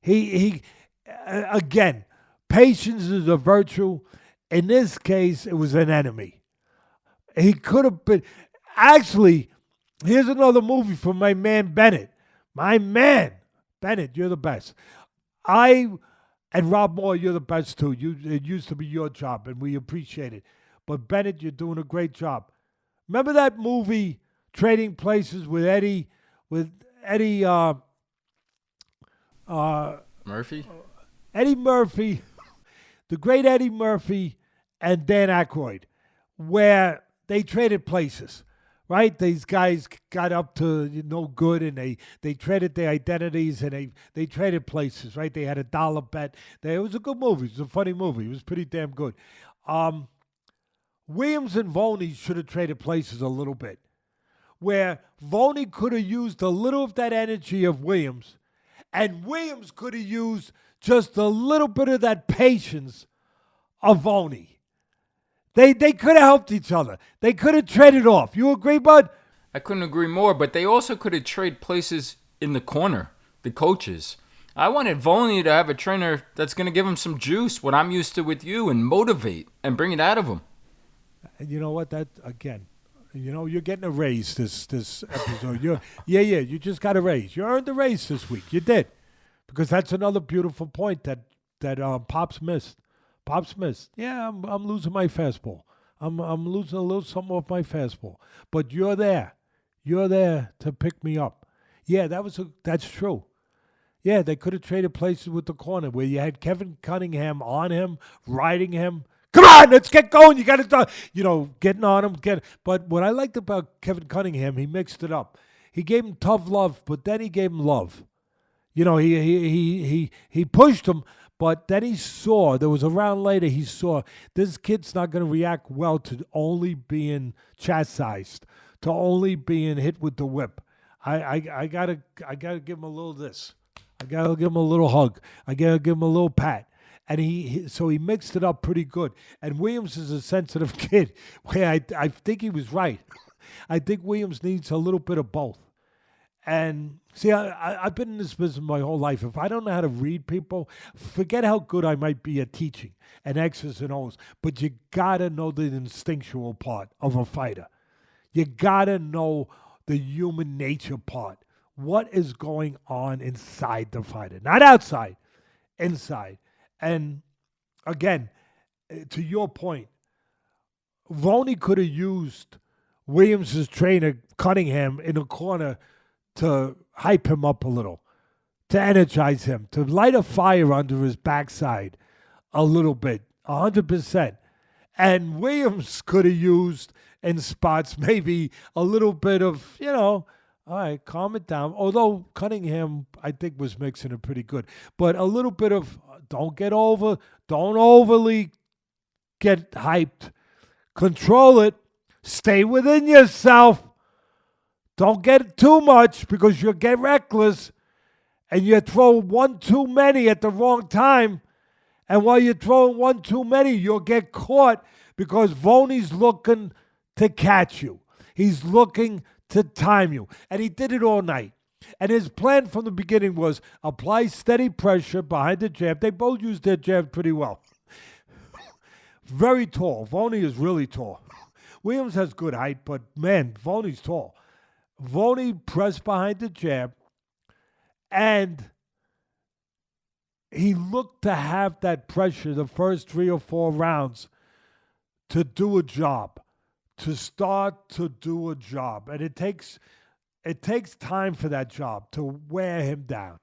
He again, patience is a virtue. In this case, it was an enemy. He could have been... Actually, here's another movie from my man Bennett. My man, Bennett, you're the best. I And Rob Moore, you're the best too. It used to be your job, and we appreciate it. But Bennett, you're doing a great job. Remember that movie, Trading Places, with Eddie Murphy? Eddie Murphy, the great Eddie Murphy, and Dan Aykroyd, where they traded places, right? These guys got up to no good, and they traded their identities, and they traded places, right? They had a dollar bet. It was a good movie. It was a funny movie. It was pretty damn good. Willliams and Volny should have traded places a little bit, where Volny could have used a little of that energy of Willliams, and Willliams could have used just a little bit of that patience of Volny. They could have helped each other. They could have traded off. You agree, bud? I couldn't agree more, but they also could have traded places in the corner, the coaches. I wanted Volny to have a trainer that's going to give him some juice, what I'm used to with you, and motivate and bring it out of him. And you know what? That, again, you're getting a raise this episode. You just got a raise. You earned a raise this week. You did. Because that's another beautiful point that Pops missed. Pops missed. Yeah, I'm losing my fastball. I'm losing a little something off my fastball. But you're there. You're there to pick me up. Yeah, that's true. Yeah, they could have traded places with the corner where you had Kevin Cunningham on him, riding him. Come on, let's get going. You got to, getting on him. But what I liked about Kevin Cunningham, he mixed it up. He gave him tough love, but then he gave him love. He pushed him, but then he saw, there was a round later, he saw this kid's not going to react well to only being chastised, to only being hit with the whip. I gotta give him a little this. I gotta give him a little hug. I gotta give him a little pat. And so he mixed it up pretty good. And Willliams is a sensitive kid, where I think he was right. I think Willliams needs a little bit of both. And see, I've been in this business my whole life. If I don't know how to read people, forget how good I might be at teaching and X's and O's. But you gotta know the instinctual part of a fighter. You gotta know the human nature part. What is going on inside the fighter? Not outside, inside. And again, to your point, Volny could have used Willliams' trainer, Cunningham, in the corner to hype him up a little, to energize him, to light a fire under his backside a little bit, 100%. And Willliams could have used in spots maybe a little bit of, all right, calm it down. Although Cunningham, I think, was mixing it pretty good. But a little bit of don't overly get hyped. Control it. Stay within yourself. Don't get too much because you'll get reckless and you throw one too many at the wrong time. And while you're throwing one too many, you'll get caught because Volny's looking to catch you. He's looking to time you. And he did it all night. And his plan from the beginning was apply steady pressure behind the jab. They both used their jab pretty well. Very tall. Volny is really tall. Willliams has good height, but man, Volny's tall. Volny pressed behind the jab, and he looked to have that pressure the first 3 or 4 rounds to do a job, to start to do a job. And it takes time for that job to wear him down.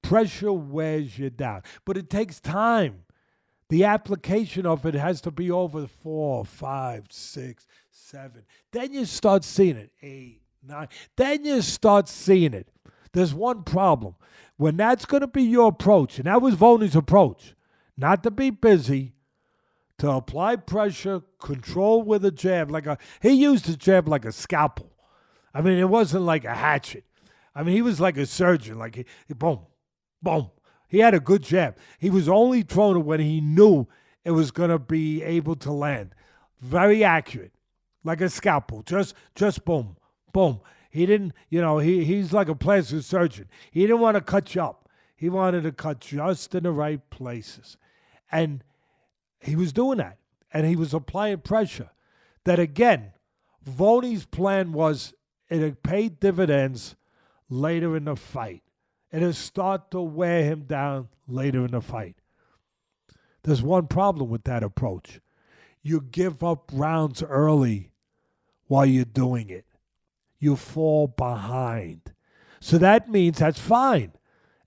Pressure wears you down, but it takes time. The application of it has to be over 4, 5, 6, 7. Then you start seeing it, 8, 9. Then you start seeing it. There's one problem. When that's going to be your approach, and that was Volny's approach, not to be busy, to apply pressure, control with a jab. He used the jab like a scalpel. I mean, it wasn't like a hatchet. I mean, he was like a surgeon, like boom, boom. He had a good jab. He was only throwing it when he knew it was going to be able to land. Very accurate, like a scalpel. Just boom, boom. He didn't, he's like a plastic surgeon. He didn't want to cut you up. He wanted to cut just in the right places. And he was doing that. And he was applying pressure. That again, Volny's plan was it'd pay dividends later in the fight. It'll start to wear him down later in the fight. There's one problem with that approach. You give up rounds early while you're doing it. You fall behind. So that means that's fine.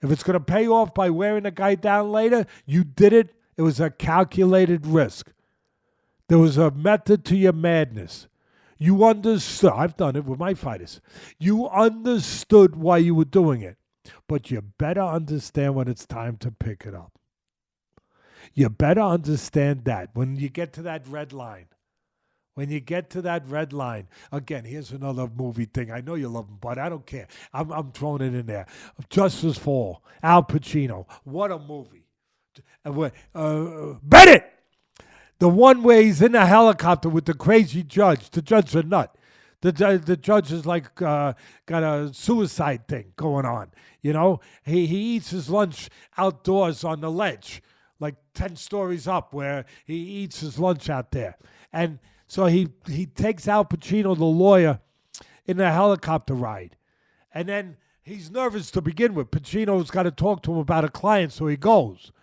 If it's going to pay off by wearing the guy down later, you did it. It was a calculated risk. There was a method to your madness. You understood. I've done it with my fighters. You understood why you were doing it. But you better understand when it's time to pick it up. You better understand that when you get to that red line. When you get to that red line, again, here's another movie thing. I know you love them, but I don't care. I'm throwing it in there. Justice for All, Al Pacino. What a movie. Bennett! The one where he's in a helicopter with the crazy judge. The judge's a nut. The judge is like got a suicide thing going on. You know, he eats his lunch outdoors on the ledge, like 10 stories up, where he eats his lunch out there. And so he takes Al Pacino, the lawyer, in a helicopter ride. And then he's nervous to begin with. Pacino's got to talk to him about a client, so he goes.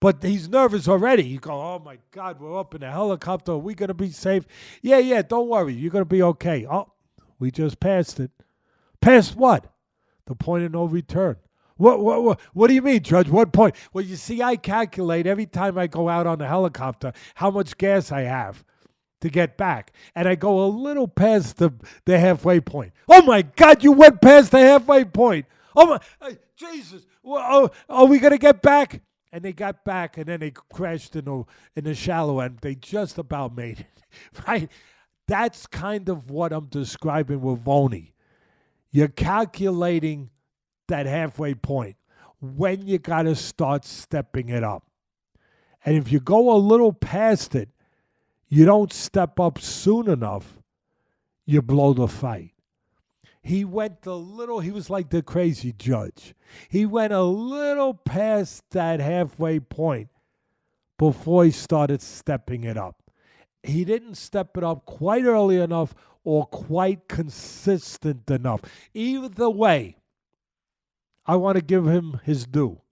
But he's nervous already. You go, oh, my God, we're up in a helicopter. Are we going to be safe? Yeah, don't worry. You're going to be okay. Oh, we just passed it. Passed what? The point of no return. What do you mean, Judge? What point? Well, you see, I calculate every time I go out on the helicopter how much gas I have to get back. And I go a little past the halfway point. Oh, my God, you went past the halfway point. Oh, my, Jesus. Well, are we going to get back? And they got back, and then they crashed in the shallow end. They just about made it, right? That's kind of what I'm describing with Volny. You're calculating that halfway point when you got to start stepping it up. And if you go a little past it, you don't step up soon enough, you blow the fight. He went a little, he was like the crazy judge. He went a little past that halfway point before he started stepping it up. He didn't step it up quite early enough or quite consistent enough. Either way, I want to give him his due.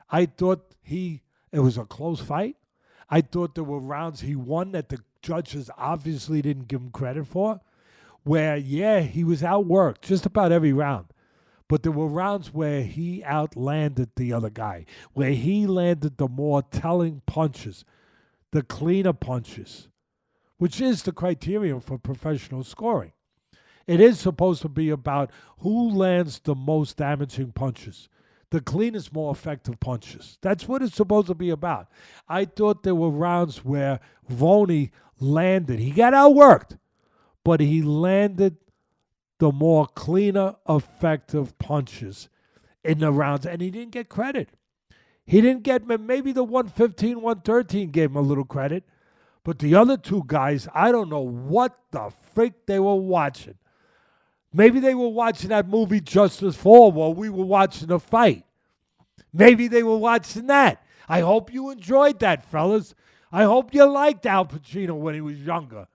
I thought it was a close fight. I thought there were rounds he won that the judges obviously didn't give him credit for, where, yeah, he was outworked just about every round. But there were rounds where he outlanded the other guy, where he landed the more telling punches, the cleaner punches, which is the criterion for professional scoring. It is supposed to be about who lands the most damaging punches, the cleanest, more effective punches. That's what it's supposed to be about. I thought there were rounds where Volny landed. He got outworked, but he landed the more cleaner, effective punches in the rounds, and he didn't get credit. He didn't get, maybe the 115, 113 gave him a little credit, but the other two guys, I don't know what the freak they were watching. Maybe they were watching that movie Justice for All while we were watching the fight. Maybe they were watching that. I hope you enjoyed that, fellas. I hope you liked Al Pacino when he was younger.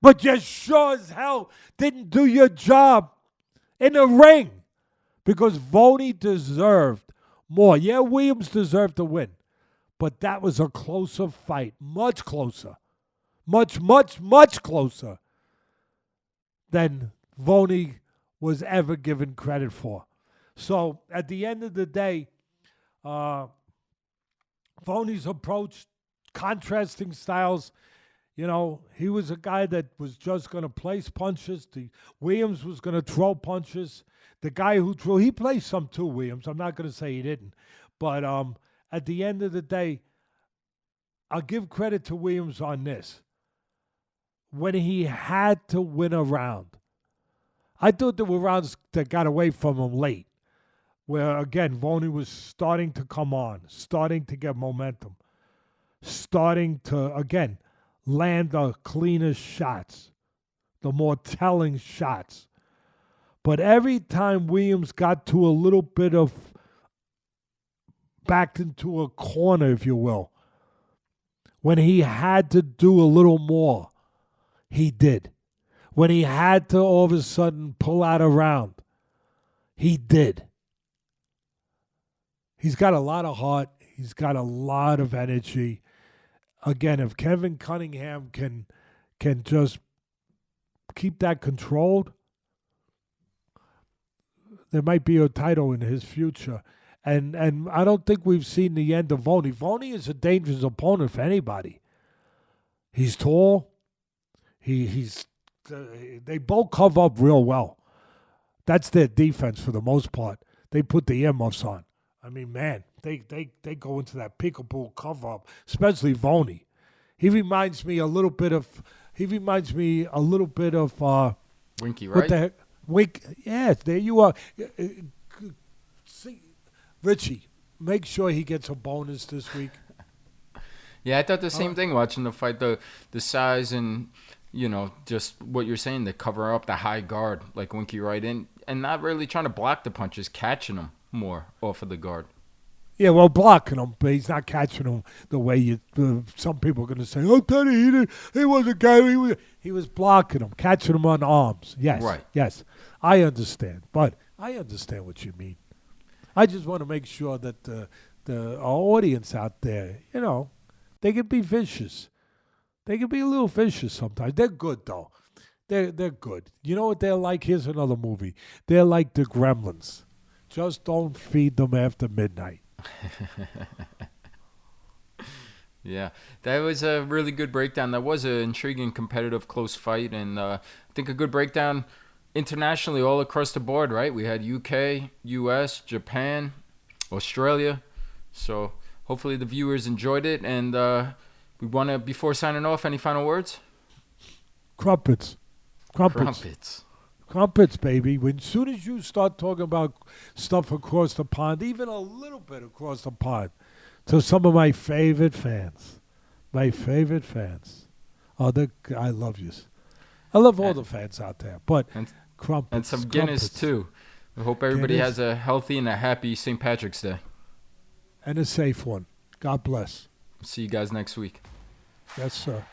But you sure as hell didn't do your job in the ring, because Volny deserved more. Yeah, Willliams deserved to win, but that was a closer fight, much closer, much closer than Volny was ever given credit for. So at the end of the day, Volny's approach, contrasting styles. You know, he was a guy that was just going to place punches. Willliams was going to throw punches. The guy who threw, he placed some too, Willliams. I'm not going to say he didn't. But at the end of the day, I'll give credit to Willliams on this. When he had to win a round, I thought there were rounds that got away from him late, where, again, Volny was starting to come on, starting to get momentum, starting to, again, land the cleaner shots, the more telling shots. But every time Willliams got to a little bit of backed into a corner, if you will, when he had to do a little more, he did. When he had to all of a sudden pull out a round, he did. He's got a lot of heart. He's got a lot of energy. again, if Kevin Cunningham can just keep that controlled, there might be a title in his future. And I don't think we've seen the end of Volny. Volny is a dangerous opponent for anybody. He's tall. They both cover up real well. That's their defense for the most part. They put the earmuffs on. I mean, man, they go into that peekaboo cover up, especially Volny. He reminds me a little bit of. Winky, right? What the heck? Wink. Yes, there you are. See, Richie, make sure he gets a bonus this week. Yeah, I thought the same thing watching the fight. The size and, just what you're saying, the cover up, the high guard, like Winky right in, and not really trying to block the punches, catching them more off of the guard. Yeah, well, blocking him, but he's not catching him the way some people are going to say, oh, Teddy, he wasn't catching. He was blocking him, catching him on arms. Yes, right. Yes, I understand, but I understand what you mean. I just want to make sure that our audience out there, they can be vicious. They can be a little vicious sometimes. They're good, though. They're good. You know what they're like? Here's another movie. They're like the Gremlins. Just don't feed them after midnight. Yeah, that was a really good breakdown. That was an intriguing, competitive, close fight, and I think a good breakdown internationally all across the board, right? We had UK, US, Japan, Australia. So hopefully the viewers enjoyed it, and we want to, before signing off, any final words? Crumpets, baby. As soon as you start talking about stuff across the pond, even a little bit across the pond, to some of my favorite fans. I love you. I love all the fans out there, but crumpets. And some Guinness, too. I hope everybody has a healthy and a happy St. Patrick's Day. And a safe one. God bless. See you guys next week. Yes, sir.